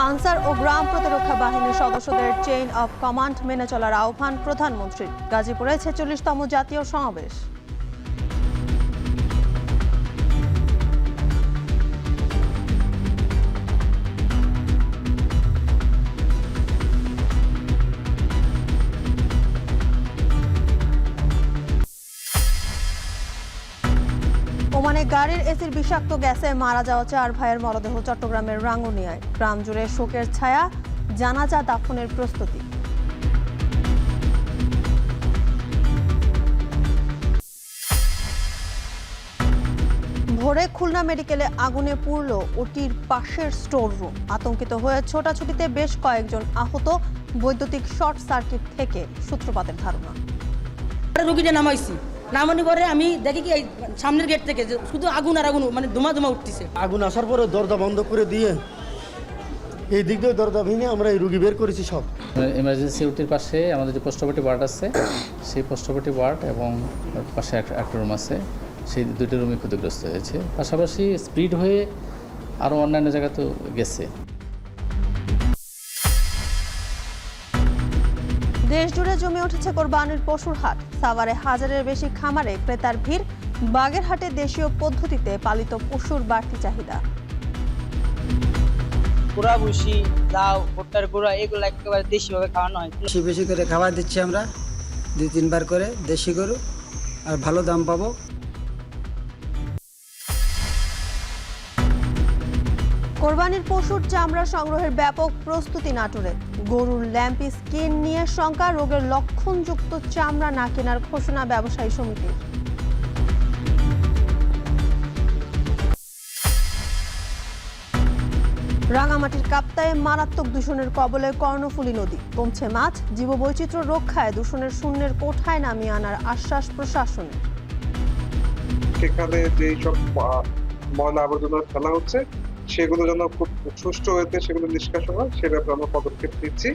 Answer ও গ্রাম প্রতিরক্ষা বাহিনীর সদস্যদের চেইন অব কমান্ড মেনে চলার আহ্বান প্রধানমন্ত্রীর। গাজীপুরে ৪৬তম জাতীয় সমাবেশ। ওমানে গাড়ির এসির বিষাক্ত গ্যাসে মারা যাওয়া ৪ ভাইয়ের মরদেহ চট্টগ্রামের রাঙ্গুনিয়ায়। গ্রাম জুড়ে শোকের ছায়া, জানাজা দাফনের প্রস্তুতি। ভোরে খুলনা মেডিকেলে আগুনে পুড়ল ওটির পাশের স্টোর রুম। আতঙ্কিত হয়ে ছোটাছুটিতে বেশ কয়েকজন আহত, বৈদ্যুতিক শর্ট সার্কিট থেকে সূত্রপাতের ধারণা। রোগীটা নামাইছি, নামানোর পরে আমি দেখি কি এই সামনের গেট থেকে শুধু আগুন আর আগুন, মানে ধোঁয়া ধোঁয়া উঠতেছে। আগুন আসার পরে দরজা বন্ধ করে দিয়ে এই দিক দিয়ে দরজা ভেঙে আমরা এই রুগী বের করেছি সব। ইমার্জেন্সি ওটির পাশে আমাদের যে পোস্ট অপারেটিভ ওয়ার্ড আছে, সেই পোস্ট অপারেটিভ ওয়ার্ড এবং পাশে একটা রুম আছে, সেই দুটো রুমই ক্ষতিগ্রস্ত হয়েছে। পাশাপাশি স্প্রিড হয়ে আরও অন্যান্য জায়গাতেও গেছে। দেশ জুড়ে জমে উঠেছে কোরবানির পশুর হাট। সাভারে হাজারের বেশি খামারে ক্রেতার ভিড়। বাগেরহাটে দেশীয় পদ্ধতিতে পালিত পশুর বাড়তি চাহিদা। গুঁড়া ভুসি, লাউ, ভুট্টার গুঁড়া, এগুলো একেবারে দেশিভাবে খাওয়ানো হয়। বেশি বেশি করে খাবার দিচ্ছি আমরা, 2-3 বার করে, দেশি গরু, আর ভালো দাম পাবো। কোরবানির পশুর চামড়া সংগ্রহের ব্যাপক প্রস্তুতি নাটোরে। গরুর ল্যাম্পি স্কিন নিয়ে শঙ্কা, রোগের লক্ষণযুক্ত চামড়া না কেনার ঘোষণা ব্যবসায়ী সমিতির। রাঙামাটির কাপ্তায়ে মারাত্মক দূষণের কবলে কর্ণফুলী নদী। কমছে মাছ, জীববৈচিত্র্য রক্ষায় দূষণের শূন্যের কোঠায় নামিয়ে আনার আশ্বাস প্রশাসনের। সেখানে যেই সব ময়লা আবর্জনা ফেলা হচ্ছে সেগুলো যেন খুব সুষ্ঠু হয়েছে সেগুলো নিষ্কাশন হয়, সে ব্যাপারে আমরা পদক্ষেপ নিচ্ছি।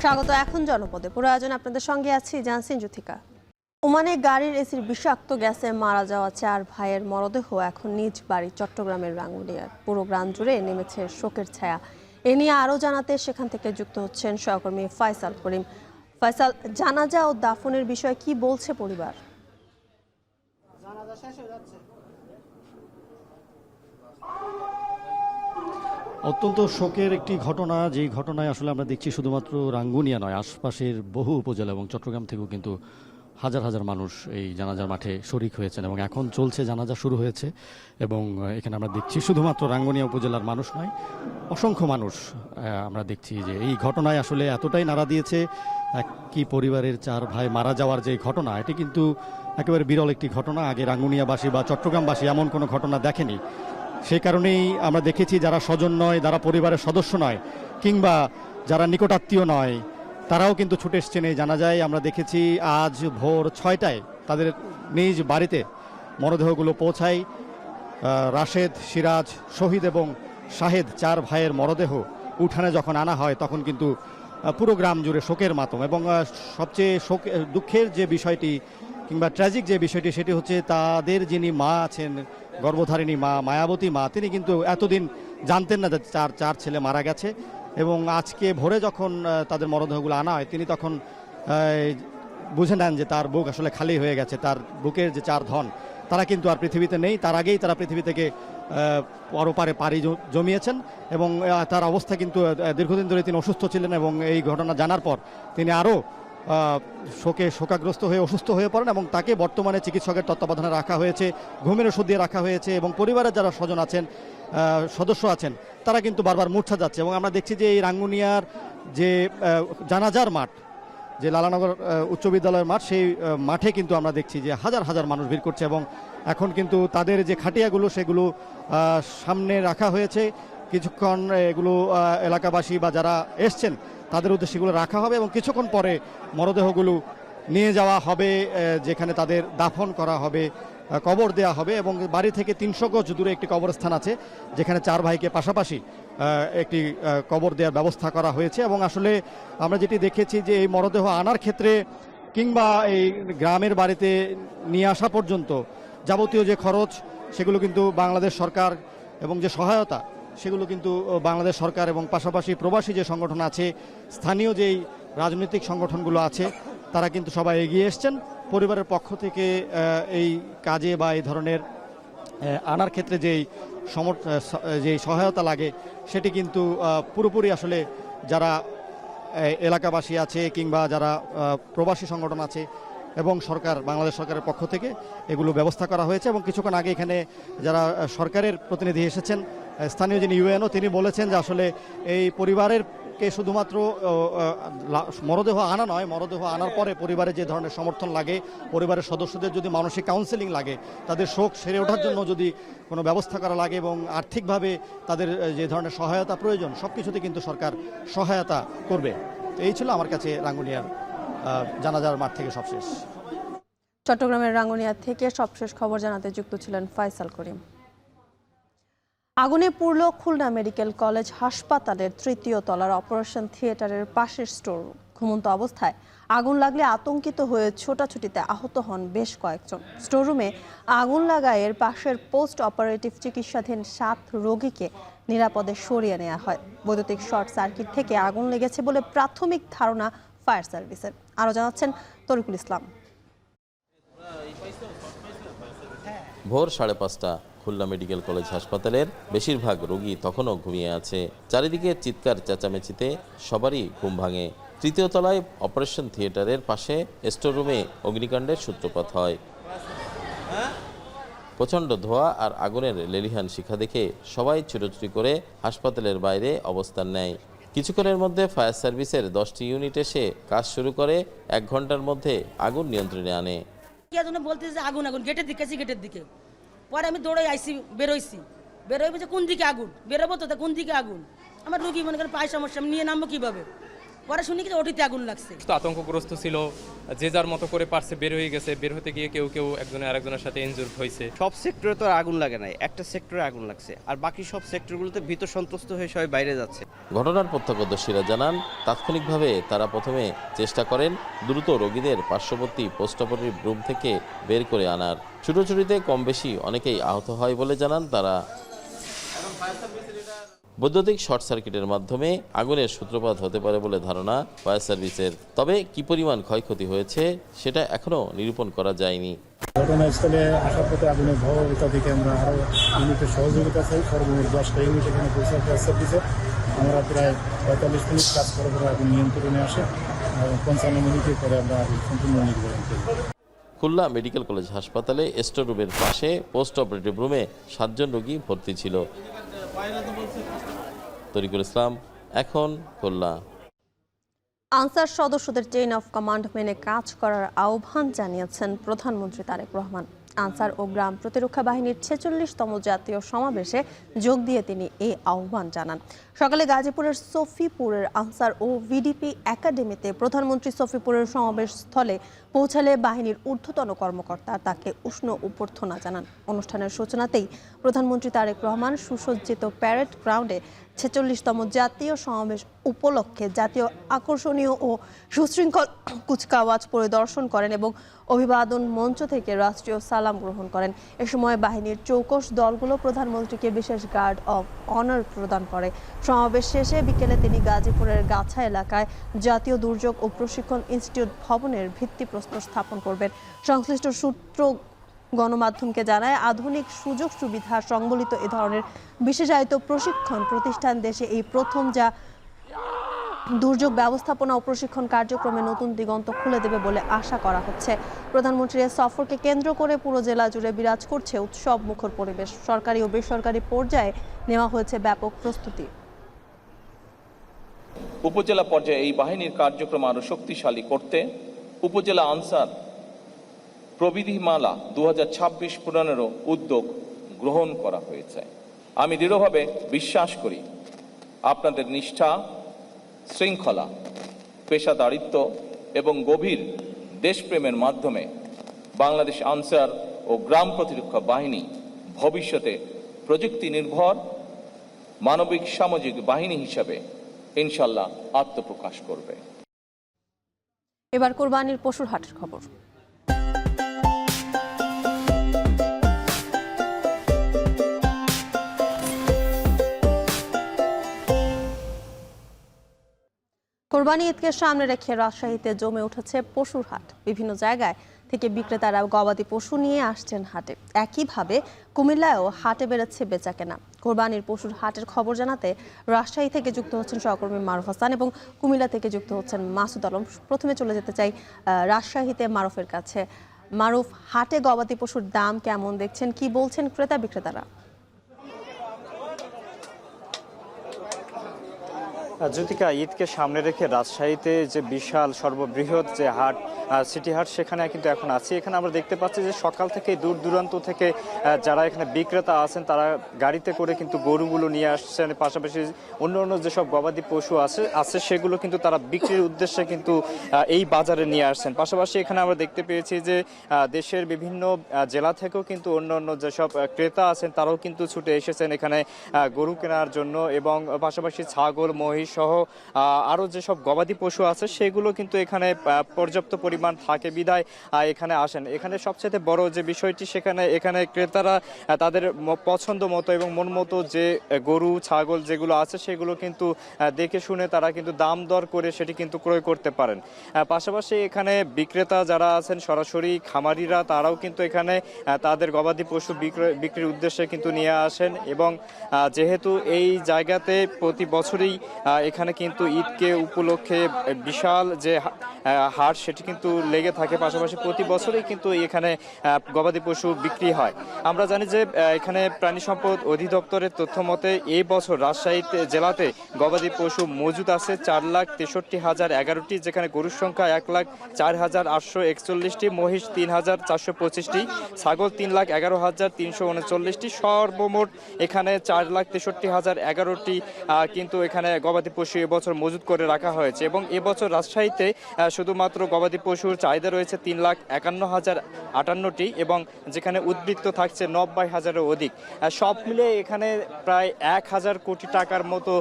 স্বাগত এখন জনপদে। পুরো আয়োজন আপনাদের সঙ্গে আছি জানসিন জুথিকা। ওমানে গাড়ির এসির বিষাক্ত গ্যাসে মারা যাওয়া ৪ ভাইয়ের মরদেহ এখন নিজ বাড়ি চট্টগ্রামের রাঙ্গুনিয়ায়। পুরো গ্রাম জুড়ে নেমেছে শোকের ছায়া। এ নিয়ে আরও জানাতে সেখান থেকে যুক্ত হচ্ছেন সহকর্মী ফয়সাল করিম। ফয়সাল, জানাজা ও দাফনের বিষয়ে কি বলছে পরিবার? অত্যন্ত শোকের একটি ঘটনা, যেই ঘটনায় আসলে আমরা দেখছি শুধুমাত্র রাঙ্গুনিয়া নয়, আশপাশের বহু উপজেলা এবং চট্টগ্রাম থেকেও কিন্তু হাজার হাজার মানুষ এই জানাজার মাঠে শরিক হয়েছেন এবং এখন চলছে, জানাজা শুরু হয়েছে। এবং এখানে আমরা দেখছি শুধুমাত্র রাঙ্গুনিয়া উপজেলার মানুষ নয়, অসংখ্য মানুষ আমরা দেখছি যে এই ঘটনায় আসলে এতটাই নাড়া দিয়েছে। একই পরিবারের ৪ ভাই মারা যাওয়ার যে ঘটনা, এটি কিন্তু একেবারে বিরল একটি ঘটনা। আগে রাঙ্গুনিয়াবাসী বা চট্টগ্রামবাসী এমন কোনো ঘটনা দেখেনি। সেই কারণেই আমরা দেখেছি যারা স্বজন নয়, যারা পরিবারের সদস্য নয়, কিংবা যারা নিকটাত্মীয় নয়, তারাও কিন্তু ছুটে এসছেন এই জানাজায়। আমরা দেখেছি আজ ভোর ৬টায় তাদের নিজ বাড়িতে মরদেহগুলো পৌঁছায়। রাশেদ, সিরাজ, শহীদ এবং শাহেদ ৪ ভাইয়ের মরদেহ উঠানে যখন আনা হয় তখন কিন্তু পুরো গ্রাম জুড়ে শোকের মাতম। এবং সবচেয়ে দুঃখের যে বিষয়টি কিংবা ট্র্যাজিক যে বিষয়টি, সেটি হচ্ছে তাদের যিনি মা আছেন, গর্ভধারিণী মা, মায়াবতী মা, তিনি কিন্তু এতদিন জানতেন না যে ৪ ছেলে মারা গেছে। এবং আজকে ভোরে যখন তাদের মরদেহগুলো আনা হয়, তিনি তখন বুঝে নেন যে তার বুক আসলে খালি হয়ে গেছে। তার বুকের যে ৪ ধন, তারা কিন্তু আর পৃথিবীতে নেই। তার আগেই তারা পৃথিবী থেকে পরপারে পাড়ি জমিয়েছেন। এবং তার অবস্থা কিন্তু দীর্ঘদিন ধরে তিনি অসুস্থ ছিলেন এবং এই ঘটনা জানার পর তিনি আরও শোকাগ্রস্ত হয়ে অসুস্থ হয়ে পড়েন এবং তাকে বর্তমানে চিকিৎসকের তত্ত্বাবধানে রাখা হয়েছে, ঘুমের ওষুধ দিয়ে রাখা হয়েছে। এবং পরিবারের যারা স্বজন আছেন, সদস্য আছেন, তারা কিন্তু বারবার মূর্ছা যাচ্ছে। এবং আমরা দেখছি যে এই রাঙ্গুনিয়ার যে জানাজার মাঠ, যে লালানগর উচ্চ বিদ্যালয়ের মাঠ, সেই মাঠে কিন্তু আমরা দেখছি যে হাজার হাজার মানুষ ভিড় করছে এবং এখন কিন্তু তাদের যে খাটিয়াগুলো সেগুলো সামনে রাখা হয়েছে। কিছুক্ষণ এগুলো এলাকাবাসী বা যারা এসছেন তাদের উদ্দেশ্যে এগুলো রাখা হবে এবং কিছুক্ষণ পরে মরদেহগুলো নিয়ে যাওয়া হবে যেখানে তাদের দাফন করা হবে, কবর দেয়া হবে। এবং বাড়ি থেকে 300 গজ দূরে একটি কবরস্থান আছে যেখানে 4 ভাইকে পাশাপাশি একটি কবর দেওয়ার ব্যবস্থা করা হয়েছে। এবং আসলে আমরা যেটি দেখেছি যে এই মরদেহ আনার ক্ষেত্রে কিংবা এই গ্রামের বাড়িতে নিয়ে আসা পর্যন্ত যাবতীয় যে খরচ সেগুলো কিন্তু বাংলাদেশ সরকার এবং যে সহায়তা সেগুলো কিন্তু বাংলাদেশ সরকার এবং পাশাপাশি প্রবাসী যে সংগঠন আছে, স্থানীয় যেই রাজনৈতিক সংগঠনগুলো আছে তারা কিন্তু সবাই এগিয়ে এসছেন। পরিবারের পক্ষ থেকে এই কাজে বা এই ধরনের আনার ক্ষেত্রে যেই সহায়তা লাগে সেটি কিন্তু পুরোপুরি আসলে যারা এলাকাবাসী আছে কিংবা যারা প্রবাসী সংগঠন আছে এবং সরকার, বাংলাদেশ সরকারের পক্ষ থেকে এগুলো ব্যবস্থা করা হয়েছে। এবং কিছুক্ষণ আগে এখানে যারা সরকারের প্রতিনিধি এসেছেন, স্থানীয় যিনি ইউএনও, তিনি বলেছেন যে আসলে এই পরিবারেরকে শুধুমাত্র মরদেহ আনা নয়, মরদেহ আনার পরে পরিবারের যে ধরনের সমর্থন লাগে, পরিবারের সদস্যদের যদি মানসিক কাউন্সেলিং লাগে, তাদের শোক সেরে ওঠার জন্য যদি কোনো ব্যবস্থা করা লাগে এবং আর্থিকভাবে তাদের যে ধরনের সহায়তা প্রয়োজন সব কিছুতে কিন্তু সরকার সহায়তা করবে। তো এই ছিল আমার কাছে রাঙ্গুনিয়ার জানাজার মাঠ থেকে সবশেষ। চট্টগ্রামের রাঙ্গুনিয়া থেকে সবশেষ খবর জানাতে যুক্ত ছিলেন ফয়সাল করিম। আগুনে পুড়ল খুলনা মেডিকেল কলেজ হাসপাতালের 3য় তলার অপারেশন থিয়েটারের পাশের স্টোর রুম। ঘুমন্ত অবস্থায় আগুন লাগলে আতঙ্কিত হয়ে ছোটাছুটিতে আহত হন বেশ কয়েকজন। স্টোররুমে আগুন লাগায়ের পাশের পোস্ট অপারেটিভ চিকিৎসাধীন 7 রোগীকে নিরাপদে সরিয়ে নেওয়া হয়। বৈদ্যুতিক শর্ট সার্কিট থেকে আগুন লেগেছে বলে প্রাথমিক ধারণা ফায়ার সার্ভিসের। আরও জানাচ্ছেন তরিকুল ইসলাম। ভোর 5:30 খুলনা মেডিকেল কলেজ হাসপাতালের বেশিরভাগ রোগী তখনও ঘুমিয়ে আছে। চারিদিকে চিৎকার চেঁচামেচিতে সবারই ঘুম ভাঙে। 3য় তলায় অপারেশন থিয়েটারের পাশে স্টোর রুমে অগ্নিকাণ্ডের সূত্রপাত হয়। প্রচণ্ড ধোঁয়া আর আগুনের লেলিহান শিখা দেখে সবাই ছুটোছুটি করে হাসপাতালের বাইরে অবস্থান নেয়। কিছুক্ষণের মধ্যে ফায়ার সার্ভিসের 10টি ইউনিট এসে কাজ শুরু করে 1 ঘন্টার মধ্যে আগুন নিয়ন্ত্রণে আনে। বলতে যে আগুন আগুন গেটের দিকে আছি, গেটের দিকে। পরে আমি দৌড়ে আইসি, বেরোই বলছে কোন দিকে আগুন, বেরোবো তো কোন দিকে আগুন। আমার রুগী মনে করেন পায়ে সমস্যা, আমি নিয়ে নামবো কিভাবে। পরে শুনি কি ওটিতে আগুন লাগছে। আতঙ্কগ্রস্ত ছিল, যে যার মতো করে পারছে বের হয়ে গেছে। বের হতে গিয়ে কেউ একজনের আরেকজনের সাথে ইনজুর্ড হয়েছে। সব সেক্টরে তো আগুন লাগে নাই, একটা সেক্টরে আগুন লাগছে, আর বাকি সব সেক্টরগুলোতে ভীত সন্ত্রস্ত হয়ে সবাই বাইরে যাচ্ছে। ঘটনার প্রত্যক্ষদর্শীরা জানান, তাৎক্ষণিকভাবে তারা প্রথমে চেষ্টা করেন দ্রুত রোগীদের পার্শ্ববর্তী পোস্ট অপারেটিভ রুম থেকে বের করে আনার। ছুটোছুটিতে কম বেশি অনেকেই আহত হয় বলে জানান তারা। বৈদ্যুতিক শর্ট সার্কিটের মাধ্যমে আগুনের সূত্রপাত হতে পারে বলে ধারণা ফায়ার সার্ভিসের। তবে কি পরিমাণ ক্ষয়ক্ষতি হয়েছে সেটা এখনো নিরূপণ করা যায়নি। ঘটনাস্থলে আসার পথে আগুনের ভয়াবহতা থেকে আমরা আরও ইউনিটের সহযোগিতা চাই। সর্বমোট 10টা ইউনিট এখানে পৌঁছে ফায়ার সার্ভিসে। আমরা প্রায় 45 মিনিট কাজ করার পরে আগুন নিয়ন্ত্রণে আসে এবং 55 মিনিটের পরে আমরা আগুন সম্পূর্ণ নির্বাচন করি। খুলনা মেডিকেল কলেজ হাসপাতালে স্টোর রুমের পাশে পোস্ট অপারেটিভ রুমে 7 জন রোগী ভর্তি ছিল। তরিকুল ইসলাম, এখন খুলনা। আনসার সদস্যদের চেইন অফ কমান্ড মেনে কাজ করার আহ্বান জানিয়েছেন প্রধানমন্ত্রী তারেক রহমান। আনসার ও গ্রাম প্রতিরক্ষা বাহিনীর 46তম জাতীয় সমাবেশে যোগ দিয়ে তিনি এই আহ্বান জানান। সকালে গাজীপুরের সফিপুরের আনসার ও ভিডিপি একাডেমিতে প্রধানমন্ত্রী সফিপুরের সমাবেশ স্থলে পৌঁছালে বাহিনীর ঊর্ধ্বতন কর্মকর্তা তাকে উষ্ণ অভ্যর্থনা জানান। অনুষ্ঠানের সূচনাতেই প্রধানমন্ত্রী তারেক রহমান সুসজ্জিত প্যারেড গ্রাউন্ডে 46তম জাতীয় সমাবেশ উপলক্ষে জাতীয় আকর্ষণীয় ও সুশৃঙ্খল কুচকাওয়াজ পরিদর্শন করেন এবং অভিবাদন মঞ্চ থেকে রাষ্ট্রীয় সালাম গ্রহণ করেন। এ সময় বাহিনীর চৌকস দলগুলো প্রধানমন্ত্রীকে বিশেষ গার্ড অব অনার প্রদান করে। সমাবেশ শেষে বিকেলে তিনি গাজীপুরের গাছা এলাকায় জাতীয় দুর্যোগ ও প্রশিক্ষণ ইনস্টিটিউট ভবনের ভিত্তিপ্রস্তর স্থাপন করবেন। সংশ্লিষ্ট সূত্র গণমাধ্যমকে জানায়, আধুনিক সুযোগ সুবিধা সংবলিত এ ধরনের বিশেষায়িত প্রশিক্ষণ প্রতিষ্ঠান দেশে এই প্রথম, যা দুর্যোগ ব্যবস্থাপনা ও প্রশিক্ষণ কার্যক্রমে নতুন দিগন্ত খুলে দেবে বলে আশা করা হচ্ছে। প্রধানমন্ত্রীর সফরকে কেন্দ্র করে পুরো জেলা জুড়ে বিরাজ করছে উৎসব মুখর পরিবেশ। সরকারি ও বেসরকারি পর্যায়ে নেওয়া হয়েছে ব্যাপক প্রস্তুতি। উপজেলা পর্যায়ে এই বাহিনীর কার্যক্রম আরও শক্তিশালী করতে উপজেলা আনসার প্রবিধিমালা 2026 প্রণয়নেরও উদ্যোগ গ্রহণ করা হয়েছে। আমি দৃঢ়ভাবে বিশ্বাস করি আপনাদের নিষ্ঠা, শৃঙ্খলা, পেশাদারিত্ব এবং গভীর দেশপ্রেমের মাধ্যমে বাংলাদেশ আনসার ও গ্রাম প্রতিরক্ষা বাহিনী ভবিষ্যতে প্রযুক্তি নির্ভর মানবিক সামাজিক বাহিনী হিসাবে ইনশাল্লাহ আত্মপ্রকাশ করবে। এবার কোরবানির পশুর হাটের খবর। কোরবানি ঈদকে সামনে রেখে রাজশাহীতে জমে উঠেছে পশুর হাট। বিভিন্ন জায়গায় থেকে বিক্রেতারা গবাদি পশু নিয়ে আসছেন হাটে। একইভাবে কুমিল্লায়ও হাটে বেড়েছে বেচাকেনা। কোরবানির পশুর হাটের খবর জানাতে রাজশাহী থেকে যুক্ত হচ্ছেন সহকর্মী মারুফ হাসান এবং কুমিল্লা থেকে যুক্ত হচ্ছেন মাসুদ আলম। প্রথমে চলে যেতে চাই রাজশাহীতে মারুফের কাছে। মারুফ, হাটে গবাদি পশুর দাম কেমন দেখছেন, কি বলছেন ক্রেতা বিক্রেতারা? জ্যোতিকা, ঈদকে সামনে রেখে রাজশাহীতে যে বিশাল সর্ববৃহৎ যে হাট, সিটি হাট, সেখানে কিন্তু এখন আছি। এখানে আমরা দেখতে পাচ্ছি যে সকাল থেকে দূর দূরান্ত থেকে যারা এখানে বিক্রেতা আছেন তারা গাড়িতে করে কিন্তু গরুগুলো নিয়ে আসছেন। পাশাপাশি অন্য অন্য যেসব গবাদি পশু আছে সেগুলো কিন্তু তারা বিক্রির উদ্দেশ্যে কিন্তু এই বাজারে নিয়ে আসছেন। পাশাপাশি এখানে আমরা দেখতে পেয়েছি যে দেশের বিভিন্ন জেলা থেকেও কিন্তু অন্য অন্য যেসব ক্রেতা আছেন তারাও কিন্তু ছুটে এসেছেন এখানে গরু কেনার জন্য, এবং পাশাপাশি ছাগল, মহিষ সহ আরও যেসব গবাদি পশু আছে সেগুলো কিন্তু এখানে পর্যাপ্ত পরিমাণ থাকে বিধায় এখানে আসেন। এখানে সবচেয়ে বড় যে বিষয়টি, এখানে ক্রেতারা তাদের পছন্দ মতো এবং মন মতো যে গরু ছাগল যেগুলো আছে সেগুলো কিন্তু দেখে শুনে তারা কিন্তু দাম দর করে সেটি কিন্তু ক্রয় করতে পারেন। পাশাপাশি এখানে বিক্রেতা যারা আছেন সরাসরি খামারিরা, তারাও কিন্তু এখানে তাদের গবাদি পশু বিক্রির উদ্দেশ্যে কিন্তু নিয়ে আসেন। এবং যেহেতু এই জায়গাতে প্রতি বছরই এখানে কিন্তু ঈদকে উপলক্ষে বিশাল যে হাট সেটি কিন্তু লেগে থাকে, পাশাপাশি প্রতি বছরই কিন্তু এখানে গবাদি পশু বিক্রি হয়। আমরা জানি যে এখানে প্রাণী সম্পদ অধিদপ্তরের তথ্য মতে এই বছর রাজশাহী জেলাতে গবাদি পশু মজুদ আছে 4,63,011টি, যেখানে গরুর সংখ্যা 1,04,841টি, মহিষ 3,425টি, ছাগল 3,11,339টি, সর্বমোট এখানে 4,63,011টি কিন্তু এখানে গবাদি পশু এবছর মজুদ করে রাখা হয়েছে। এবং এবছর রাজশাহীতে শুধুমাত্র গবাদি পশুর চাহিদা রয়েছে 3,51,058টি, এবং যেখানে উদ্বৃত্ত থাকছে 90,000-এরও অধিক। সব মিলে এখানে প্রায় 1,000 কোটি টাকার মতো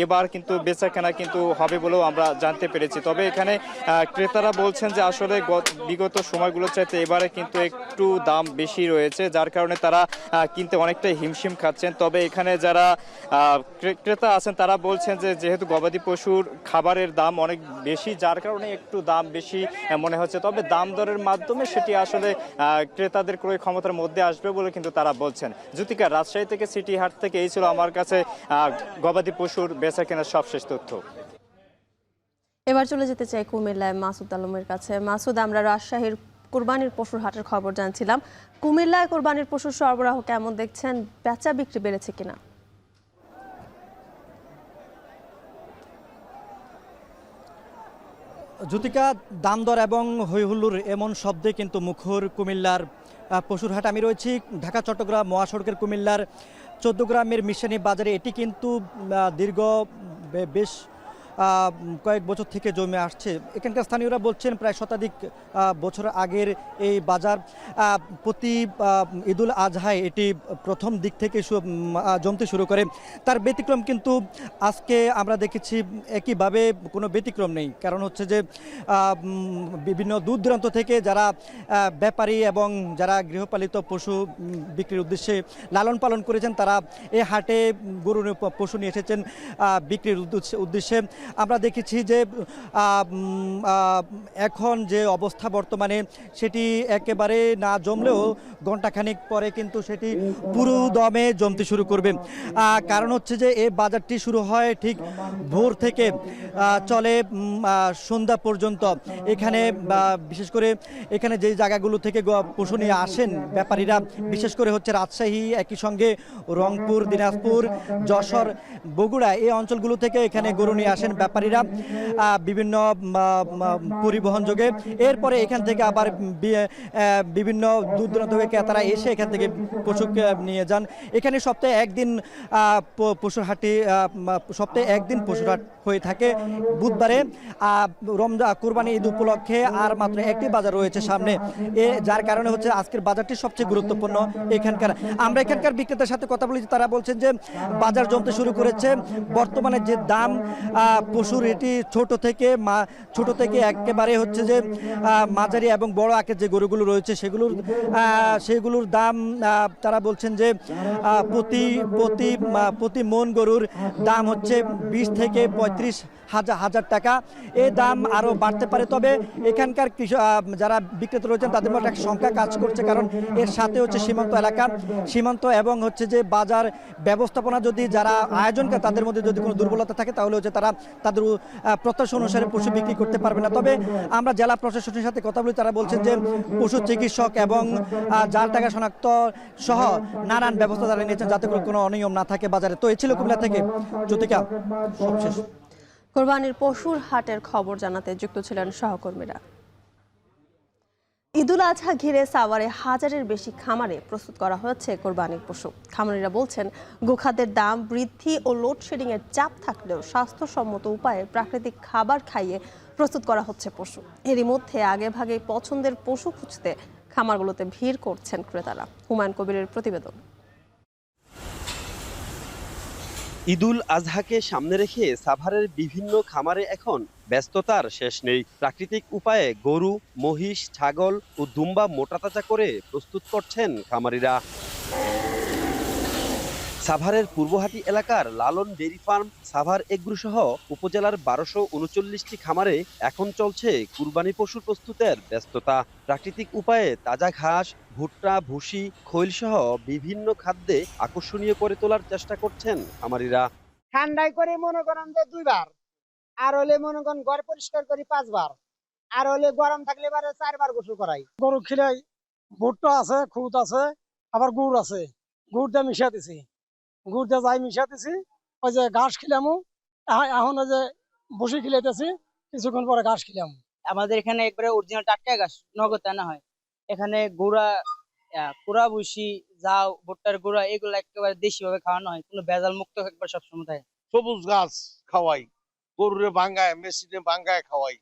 এবার কিন্তু বেচা কেনা কিন্তু হবে বলেও আমরা জানতে পেরেছি। তবে এখানে ক্রেতারা বলছেন যে আসলে বিগত সময়গুলোর চাইতে এবারে কিন্তু একটু দাম বেশি রয়েছে, যার কারণে তারা কিনতে অনেকটাই হিমশিম খাচ্ছেন। তবে এখানে যারা ক্রেতা আছেন তারা বলছেন যে যেহেতু গবাদি পশুর খাবারের দাম অনেক বেশি, যার কারণে একটু দাম বেশি মনে হচ্ছে। তবে দাম দরের মাধ্যমে সেটি আসলে ক্রেতাদের ক্রয় ক্ষমতার মধ্যে আসবে বলে কিন্তু তারা বলছেন। জ্যোতিকা, রাজশাহী থেকে সিটি হাট থেকে এই ছিল আমার কাছে গবাদি পশুর বেচা কেনার সবশেষ তথ্য। এবার চলে যেতে চাই কুমিল্লায় মাসুদ আলমের কাছে। মাসুদ, আমরা রাজশাহীর কোরবানির পশুর হাটের খবর জানছিলাম। কুমিল্লায় কোরবানির পশুর সরবরাহ কেমন দেখছেন, বেচা বিক্রি বেড়েছে কিনা? জ্যোতিকা, দাম দর এবং হৈহুল্লোর এমন শব্দে কিন্তু মুখর কুমিল্লার পশুর হাট। আমি রয়েছি ঢাকা চট্টগ্রাম মহাসড়কের কুমিল্লার 14 গ্রামের মিশানি বাজারে। এটি কিন্তু দীর্ঘ বেশ কয়েক বছর থেকে জমে আসছে। এখানকার স্থানীয়রা বলছেন প্রায় শতাধিক বছর আগের এই বাজার। প্রতি ঈদুল আজহায় এটি প্রথম দিক থেকে জমতে শুরু করে। তার ব্যতিক্রম কিন্তু আজকে আমরা দেখেছি একইভাবে কোনো ব্যতিক্রম নেই। কারণ হচ্ছে যে বিভিন্ন দূর দূরান্ত থেকে যারা ব্যাপারী এবং যারা গৃহপালিত পশু বিক্রির উদ্দেশ্যে লালন পালন করেছেন তারা এই হাটে গরু পশু নিয়ে এসেছেন বিক্রির উদ্দেশ্যে। আমরা দেখেছি যে এখন যে অবস্থা বর্তমানে সেটি একেবারে না জমলেও ঘণ্টাখানিক পরে কিন্তু সেটি পুরো দমে জমতে শুরু করবে। কারণ হচ্ছে যে এই বাজারটি শুরু হয় ঠিক ভোর থেকে চলে সন্ধ্যা পর্যন্ত। এখানে বিশেষ করে এখানে যে জায়গাগুলো থেকে পশু নিয়ে আসেন ব্যাপারীরা, বিশেষ করে হচ্ছে রাজশাহী, একই সঙ্গে রংপুর, দিনাজপুর, যশোর, বগুড়া, এই অঞ্চলগুলো থেকে এখানে গরু নিয়ে আসেন ব্যাপারীরা বিভিন্ন পরিবহন যোগে। এরপরে এখান থেকে আবার বিভিন্ন দূর দূরান্ত থেকে ক্রেতারা এসে এখান থেকে পশু নিয়ে যান। এখানে সপ্তাহে একদিন পশুর হাটে পশুর হাট হয়ে থাকে বুধবারে। রমজান কুরবানি ঈদ উপলক্ষে আর মাত্র একটি বাজার রয়েছে সামনে, যার কারণে হচ্ছে আজকের বাজারটি সবচেয়ে গুরুত্বপূর্ণ এখানকার। আমরা এখানকার বিক্রেতার সাথে কথা বলেছি, তারা বলছেন যে বাজার জমতে শুরু করেছে। বর্তমানে যে দাম পশুর, এটি ছোট থেকে একেবারে হচ্ছে যে মাঝারি এবং বড় আকারের যে গরুগুলো রয়েছে সেগুলোর দাম তারা বলছেন যে প্রতি মন গরুর দাম হচ্ছে 20 থেকে 35 হাজার টাকা। এই দাম আরও বাড়তে পারে। তবে এখানকার যারা বিক্রেতা রয়েছেন তাদের মধ্যে একটা সংখ্যা কাজ করছে, কারণ এর সাথে হচ্ছে সীমান্ত এবং হচ্ছে যে বাজার ব্যবস্থাপনা যদি যারা আয়োজন করে তাদের মধ্যে যদি কোনো দুর্বলতা থাকে তাহলে হচ্ছে তারা তাদের প্রত্যাশা অনুসারে পশু বিক্রি করতে পারবে না। তবে আমরা জেলা প্রশাসনের সাথে কথা বলি, তারা বলছেন যে পশু চিকিৎসক এবং জাল টাকা শনাক্ত সহ নানান ব্যবস্থা তারা নিয়েছেন যাতে করে কোনো অনিয়ম না থাকে বাজারে। তো এই ছিল কুমিল্লা থেকে জ্যোতিকা, সবশেষ। কোরবানির পশুর হাটের খবর জানাতে যুক্ত ছিলেন সহকর্মীরা। ঈদুল আজহা ঘিরে সাভারে 1000-এর বেশি খামারে প্রস্তুত করা হয়েছে কোরবানির পশু। খামারিরা বলছেন গোখাদ্যের দাম বৃদ্ধি ও লোডশেডিং এর চাপ থাকলেও স্বাস্থ্যসম্মত উপায়ে প্রাকৃতিক খাবার খাইয়ে প্রস্তুত করা হচ্ছে পশু। এরই মধ্যে আগেভাগে পছন্দের পশু খুঁজতে খামারগুলোতে ভিড় করছেন ক্রেতারা। হুমায়ুন কবিরের প্রতিবেদন। ঈদুল আজহাকে সামনে রেখে সাভারের বিভিন্ন খামারে এখন ব্যস্ততার শেষ নেই। প্রাকৃতিক উপায়ে গরু, মহিষ, ছাগল ও দুম্বা মোটাতাজা করে প্রস্তুত করছেন খামারিরা। সাভারের পূর্বহাটি এলাকার লালন ডেইরি ফার্ম, সাভার এগ্রো সহ উপজেলার 1239টি খামারে এখন চলছে কুরবানি পশু প্রস্তুতের ব্যস্ততা। প্রাকৃতিক উপায়ে তাজা ঘাস, ভুট্টা, ভুসি, খৈল সহ বিভিন্ন খাদ্যে আকর্ষণীয় করে তোলার চেষ্টা করছেন খামারিরা। ঠান্ডায় করে মনে করেন যে 2 বার, আর হলে মনে করেন ঘর পরিষ্কার করি 5 বার, আর হলে গরম থাকলে 4 বার গোসল করাই। গরু খিলাই ভুট্টা আছে, খুদ আছে, আবার গুড় আছে, গুড় দিয়ে মিশাতেছি, গুড় দিয়ে যাই মিশাতেছি। ওই যে ঘাস খিলামু, এখন ওই যে ভুসি খিলাইতেছি, কিছুক্ষণ পরে ঘাস খিলামু। আমাদের এখানে একবারে অরিজিনাল টাটকা ঘাস নগদ আনা হয়। এখানে কুড়া ভুসি, জাউ, ভুট্টার গুঁড়া এগুলো একেবারে দেশি ভাবে খাওয়ানো হয়, কোনো ভেজাল মুক্ত একবার সবসময় থাকে। সবুজ ঘাস খাওয়াই, গরুরে ভাঙ্গায়, মেশিনে ভাঙ্গায় খাওয়াই,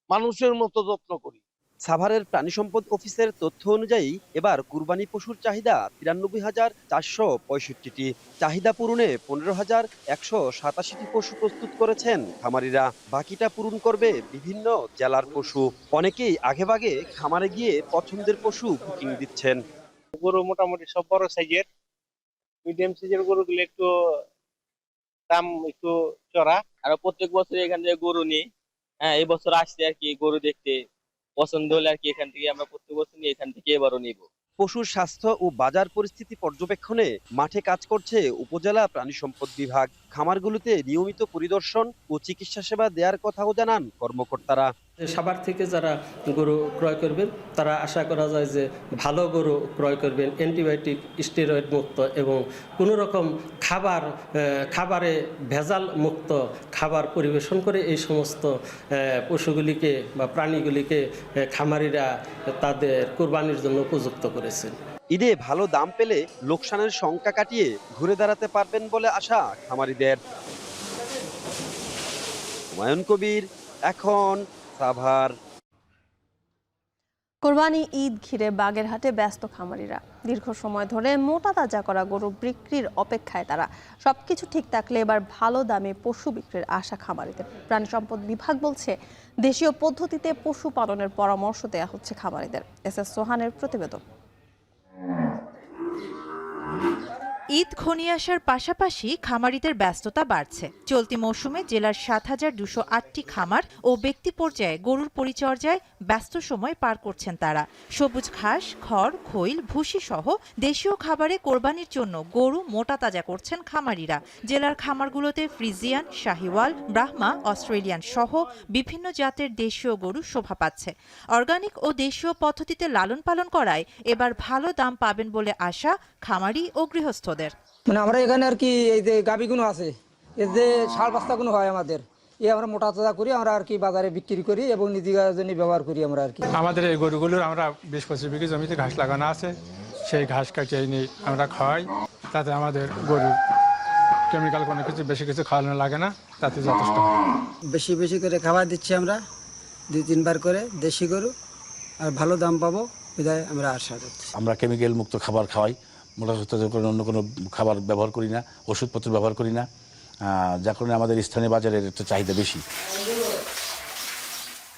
মানুষের মতো যত্ন করি। সাভারের প্রাণী সম্পদ অফিসের তথ্য অনুযায়ী এবার কুরবানি পশুর চাহিদা 93,465টি। চাহিদা পূরণে 15,187টি পশু প্রস্তুত করেছেন খামারিরা। বাকিটা পূরণ করবে বিভিন্ন জেলার পশু। অনেকেই আগেভাগে খামারে গিয়ে পছন্দের পশু বুকিং দিচ্ছেন। গরু মোটামুটি সব বড় সাইজের, মিডিয়াম সাইজের গরুগুলো একটু দাম একটু চড়া। আর প্রত্যেক বছর এখান থেকে গরু নিই। হ্যাঁ, এই বছর আসছে আর কি গরু দেখতে, পছন্দ হলে আর কি এখান থেকে আমরা প্রত্যেক বছর নিয়ে এখান থেকে এবারও নিব। পশুর স্বাস্থ্য ও বাজার পরিস্থিতি পর্যবেক্ষণে মাঠে কাজ করছে উপজেলা প্রাণী সম্পদ বিভাগ। খামারগুলোতে নিয়মিত পরিদর্শন ও চিকিৎসা সেবা দেওয়ার কথাও জানান কর্মকর্তারা। সাভার থেকে যারা গরু ক্রয় করবেন তারা আশা করা যায় যে ভালো গরু ক্রয় করবেন, অ্যান্টিবায়োটিক, স্টেরয়েড মুক্ত এবং কোনো রকম খাবারে ভেজাল মুক্ত খাবার পরিবেশন করে এই সমস্ত পশুগুলিকে বা প্রাণীগুলিকে খামারিরা তাদের কোরবানির জন্য উপযুক্ত করেছেন। ঈদে ভালো দাম পেলে লোকসানের শঙ্কা কাটিয়ে ঘুরে দাঁড়াতে পারবেন বলে আশা খামারিদের। হুমায়ুন কবির, এখন সাভার। কোরবানি ঈদ ঘিরে বাগেরহাটে ব্যস্ত খামারিরা। দীর্ঘ সময় ধরে মোটা তাজা করা গরু বিক্রির অপেক্ষায় তারা। সবকিছু ঠিক থাকলে এবার ভালো দামে পশু বিক্রির আশা খামারিদের। প্রাণী সম্পদ বিভাগ বলছে দেশীয় পদ্ধতিতে পশু পালনের পরামর্শ দেওয়া হচ্ছে খামারিদের। এস এস সোহানের প্রতিবেদন। ঈদ ঘনিয়ে আসার পাশাপাশি খামারিদের ব্যস্ততা বাড়ছে। চলতি মৌসুমে জেলার ৭,২০৮টি খামার ও ব্যক্তি পর্যায়ে গরুর পরিচর্যায় ব্যস্ত সময় পার করছেন তারা। সবুজ ঘাস, খড়, খৈল, ভুসি সহ দেশীয় খাবারে কোরবানির জন্য গরু মোটা তাজা করছেন খামারিরা। জেলার খামারগুলোতে ফ্রিজিয়ান, শাহিওয়াল, ব্রাহ্মা, অস্ট্রেলিয়ান সহ বিভিন্ন জাতের দেশীয় গরু শোভা পাচ্ছে। অর্গানিক ও দেশীয় পদ্ধতিতে লালন পালন করায় এবার ভালো দাম পাবেন বলে আশা খামারি ও গৃহস্থদের। মানে আমরা এখানে আর কি এই যে গাভীগুলো আছে, এর যে ষাঁড় বাচ্চাগুলো হয় আমাদের, আমরা মোটা তাজা করি, আমরা আর কি বাজারে বিক্রি করি এবং নিজের জন্য ব্যবহার করি আমরা আর কি। আমাদের এই গরুগুলোর আমরা 20-25 বিঘা জমিতে ঘাস লাগানো আছে, সেই ঘাস কাটিয়ে এনে আমরা খাওয়াই, তাতে আমাদের গরু কেমিক্যাল কোনো কিছু বেশি কিছু খাওয়ানো লাগে না, তাতে যথেষ্ট। বেশি বেশি করে খাবার দিচ্ছি আমরা 2-3 বার করে, দেশি গরু, আর ভালো দাম পাবো বিধায় আমরা আশা করছি। আমরা কেমিক্যাল মুক্ত খাবার খাওয়াই, মোটা তাজা করে অন্য কোনো খাবার ব্যবহার করি না, ওষুধপত্র ব্যবহার করি না, যার কারণে আমাদের স্থানীয় বাজারের একটু চাহিদা বেশি।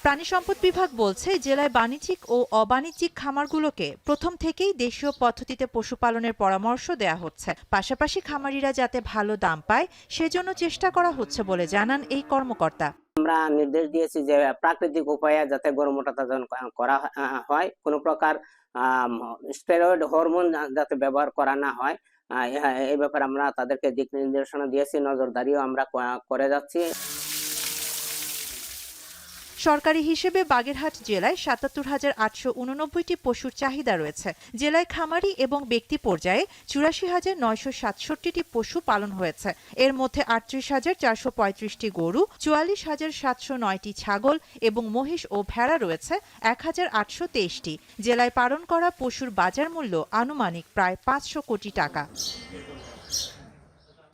প্রাণী সম্পদ বিভাগ বলছে, জেলায় বাণিজ্যিক ও অবাণিজ্যিক খামারগুলোকে প্রথম থেকেই দেশীয় পদ্ধতিতে পশুপালনের পরামর্শ দেয়া হচ্ছে। পাশাপাশি খামারিরা যাতে ভালো দাম পায় সেজন্য চেষ্টা করা হচ্ছে বলে জানান এই কর্মকর্তা। আমরা নির্দেশ দিয়েছি যে প্রাকৃতিক উপায়ে যাতে গরু মোটা তাজা করা হয়, কোনো প্রকার স্টেরয়েড হরমোন যাতে ব্যবহার করা না হয়, এই ব্যাপারে আমরা তাদেরকে দিক নির্দেশনা দিয়েছি, নজরদারিও আমরা করে যাচ্ছি। সরকারি হিসেবে বাগেরহাট জেলায় ৭৭,৮৮৯টি পশুর চাহিদা রয়েছে। জেলায় খামারি এবং ব্যক্তি পর্যায়ে ৮৪,৯৬৭টি পশু পালন হয়েছে। এর মধ্যে ৩৮,৪35টি গরু, ৪৪,৭০৯টি ছাগল এবং মহিষ ও ভেড়া রয়েছে ১,৮২৩টি। জেলায় পালন করা পশুর বাজার মূল্য আনুমানিক প্রায় ৫০০ কোটি টাকা।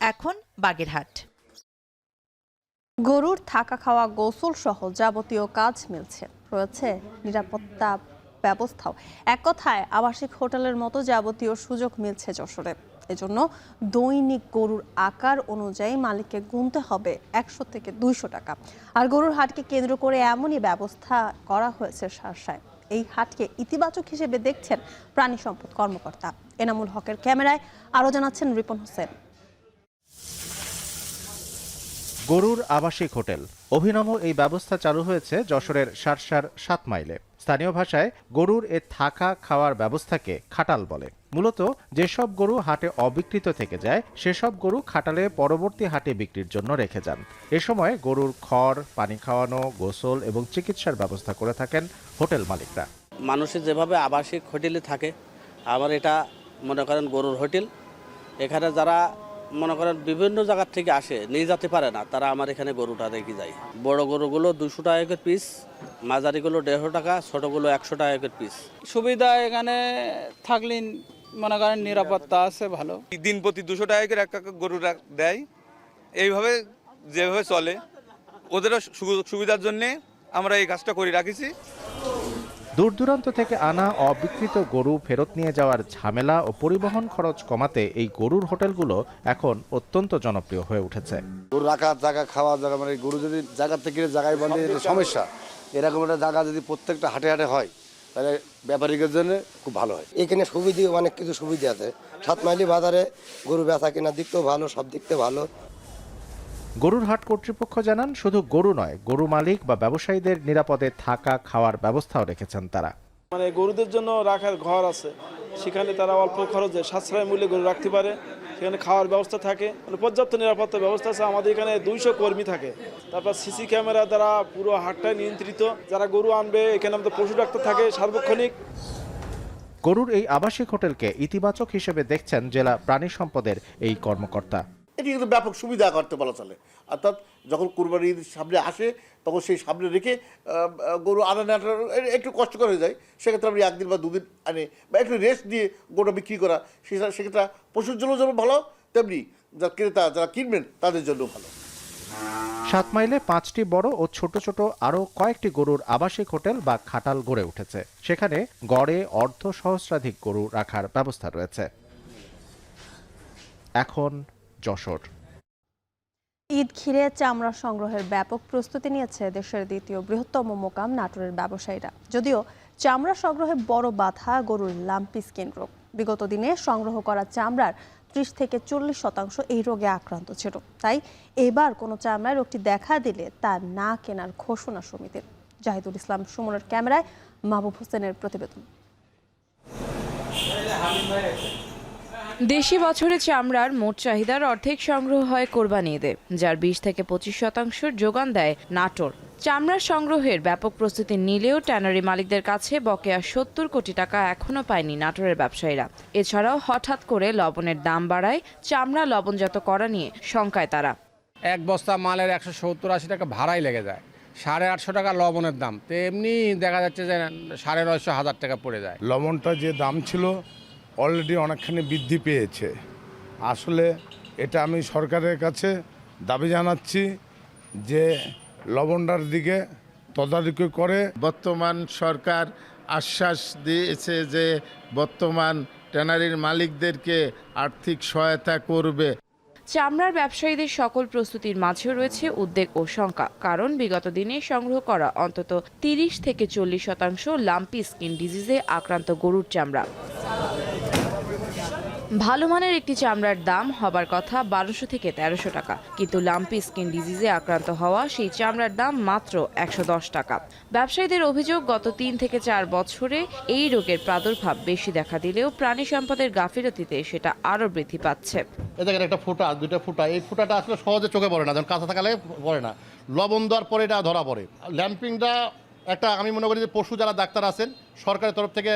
এখন বাগেরহাট। গরুর থাকা খাওয়া, গোসল সহ যাবতীয় কাজ মিলছে, রয়েছে নিরাপত্তা ব্যবস্থাও। এক কথায় আবাসিক হোটেলের মতো যাবতীয় সুযোগ মিলছে যশোরে। এজন্য দৈনিক গরুর আকার অনুযায়ী মালিককে গুনতে হবে ১০০ থেকে ২০০ টাকা। আর গরুর হাটকে কেন্দ্র করে এমনই ব্যবস্থা করা হয়েছে শার্শায়। এই হাটকে ইতিবাচক হিসেবে দেখছেন প্রাণী সম্পদ কর্মকর্তা এনামুল হকের ক্যামেরায় আরও জানাচ্ছেন রিপন হোসেন। গরুর আবাসিক হোটেল, অভিনব এই ব্যবস্থা চালু হয়েছে যশোরের শার্শার ৭ মাইলে। স্থানীয় ভাষায় গরুর এ থাকা খাওয়ার ব্যবস্থাকে খাটাল বলে। মূলত যেসব গরু হাটে অবিক্রিত থেকে যায় সেসব গরু খাটালে পরবর্তী হাটে বিক্রির জন্য রেখে যান। এ সময় গরুর খড়, পানি খাওয়ানো, গোসল এবং চিকিৎসার ব্যবস্থা করে থাকেন হোটেল মালিকরা। মানুষের যেভাবে আবাসিক হোটেলে থাকে, আবার এটা মনে করেন গরুর হোটেল। এখানে যারা মনে করেন বিভিন্ন জায়গার থেকে আসে, নিয়ে যেতে পারে না, তারা আমার এখানে গরুটা রেখে যায়। বড় গরুগুলো 200 টাকা করে পিস, মাঝারিগুলো 150 টাকা, ছোটগুলো 100 টাকা করে পিস। সুবিধা এখানে থাকলে মনে করেন নিরাপত্তা আছে ভালো। দিন প্রতি 200 টাকা করে একটা গরু দেয়, এইভাবে যেভাবে চলে ওদেরও সুবিধার জন্যে আমরা এই কাজটা করে রাখিছি। দূর দূরান্ত থেকে আনা অবিকৃত গরু ফেরত নিয়ে যাওয়ার ঝামেলা ও পরিবহন খরচ কমাতে এই গরুর হোটেলগুলো এখন অত্যন্ত জনপ্রিয় হয়ে উঠেছে। গরু রাখার জায়গা, খাওয়ার জায়গা, মানে গরু যদি জায়গা থেকে জায়গায় বাঁধে সমস্যা, এরকম একটা জায়গা যদি প্রত্যেকটা হাটে হাটে হয় তাহলে ব্যাপারীদের জন্য খুব ভালো হয়। এখানে সুবিধা, অনেক কিছু সুবিধা আছে। ৭ মাইলি বাজারে গরু বেচা কেনার দিকতেও ভালো, সব দিকতে ভালো। গরুর হাট কর্তৃপক্ষ জানান, শুধু গরু নয়, গরু মালিক বা ব্যবসায়ীদের নিরাপদে থাকা খাওয়ার ব্যবস্থাও রেখেছেন তারা। মানে গরুদের জন্য রাখার ঘর আছে, সেখানে তারা অল্প খরচে সাশ্রয় মূল্যে গরু রাখতে পারে। সেখানে খাওয়ার ব্যবস্থা থাকে, মানে পর্যাপ্ত নিরাপত্তা ব্যবস্থা আছে। আমাদের এখানে 200 কর্মী থাকে। তারপর সিসি ক্যামেরা দ্বারা পুরো হাটটাই নিয়ন্ত্রিত। যারা গরু আনবে, এখানে আমাদের পশু ডাক্তার থাকে সার্বক্ষণিক। গরুর এই আবাসিক হোটেলকে ইতিবাচক হিসেবে দেখছেন জেলা প্রাণী সম্পদের এই কর্মকর্তা। এটি কিন্তু ব্যাপক সুবিধা করতে বলা চলে। অর্থাৎ যখন কুরবানি ঈদ সামনে আসে, তখন সেই সামনে রেখে গরু আনা একটু কষ্টকর হয়ে যায়। সেক্ষেত্রে আপনি 1 দিন বা 2 দিন আনে বা একটু রেস্ট দিয়ে গরুটা বিক্রি করা, সেক্ষেত্রে পশুর জন্য যেমন ভালো, তেমনি যারা ক্রেতা, যারা কিনবেন তাদের জন্য ভালো। ৭ মাইলে 5টি বড় ও ছোট ছোট আরও কয়েকটি গরুর আবাসিক হোটেল বা খাটাল গড়ে উঠেছে। সেখানে গড়ে অর্ধসহস্রাধিক গরু রাখার ব্যবস্থা রয়েছে। এখন যশোর। ঈদ ঘিরে চামড়া সংগ্রহের ব্যাপক প্রস্তুতি নিয়েছে দেশের দ্বিতীয় বৃহত্তম মোকাম নাটোরের ব্যবসায়ীরা। যদিও চামড়া সংগ্রহে বড় বাধা গরুর লাম্পি স্কিন রোগ। বিগত দিনে সংগ্রহ করা চামড়ার 30 থেকে 40% এই রোগে আক্রান্ত ছিল। তাই এবার কোনো চামড়ায় রোগটি দেখা দিলে তা না কেনার ঘোষণা সমিতির। জাহিদুল ইসলাম সুমনের ক্যামেরায় মাহবুব হোসেনের প্রতিবেদন। দেশি বছরে চামড়ার মোট চাহিদার অর্ধেক সংগ্রহ হয় কোরবানি ঈদে, যার 20 থেকে 25% যোগান দেয় নাটোর। চামড়ার সংগ্রহের ব্যাপক প্রস্তুতি নিলেও ট্যানারি মালিকদের কাছে বকেয়া 70 কোটি টাকা এখনো পায়নি নাটোরের ব্যবসায়ীরা। এছাড়াও হঠাৎ করে লবণের দাম বাড়ায় চামড়া লবণজাত করা নিয়ে শঙ্কায় তারা। এক বস্তা মালের 170-80 টাকা ভাড়াই লেগে যায়, 850 টাকা লবণের দাম, তো এমনি দেখা যাচ্ছে যে 950-1000 টাকা পড়ে যায়। লবণটা যে দাম ছিল অলরেডি অনেকখানি বৃদ্ধি পেয়েছে। আসলে এটা আমি সরকারের কাছে দাবি জানাচ্ছি যে লবণটার দিকে তদারকি করে। বর্তমান সরকার আশ্বাস দিয়েছে যে বর্তমান ট্যানারির মালিকদেরকে আর্থিক সহায়তা করবে। চামড়ার ব্যবসায়ীদের সকল প্রস্তুতির মাঝেও রয়েছে উদ্বেগ ও শঙ্কা, কারণ বিগত দিনে সংগ্রহ করা অন্তত 30 থেকে 40% লাম্পি স্কিন ডিজিজে আক্রান্ত গরুর চামড়া। ভালো মানের একটি চামড়ার দাম হবার কথা 1200 থেকে 1300 টাকা, কিন্তু লাম্পি স্কিন ডিজিজে আক্রান্ত হওয়া সেই চামড়ার দাম মাত্র 110 টাকা। ব্যবসায়ীদের অভিযোগ, গত 3 থেকে 4 বছরে এই রোগের প্রাদুর্ভাব বেশি দেখা দিলেও প্রাণী সম্পদের গাফিলতিতে সেটা আরও বৃদ্ধি পাচ্ছে। দেখেন একটা ফুটা, দুইটা ফুটা, এই ফুটাটা আসলে সহজে চোখে পড়ে না, যখন কাঁচা থাকালে পড়ে না, লবণ দেওয়ার পরে এটা ধরা পড়ে। ল্যাম্পিংটা একটা, আমি মনে করি যে পশু যারা ডাক্তার আছেন সরকারের তরফ থেকে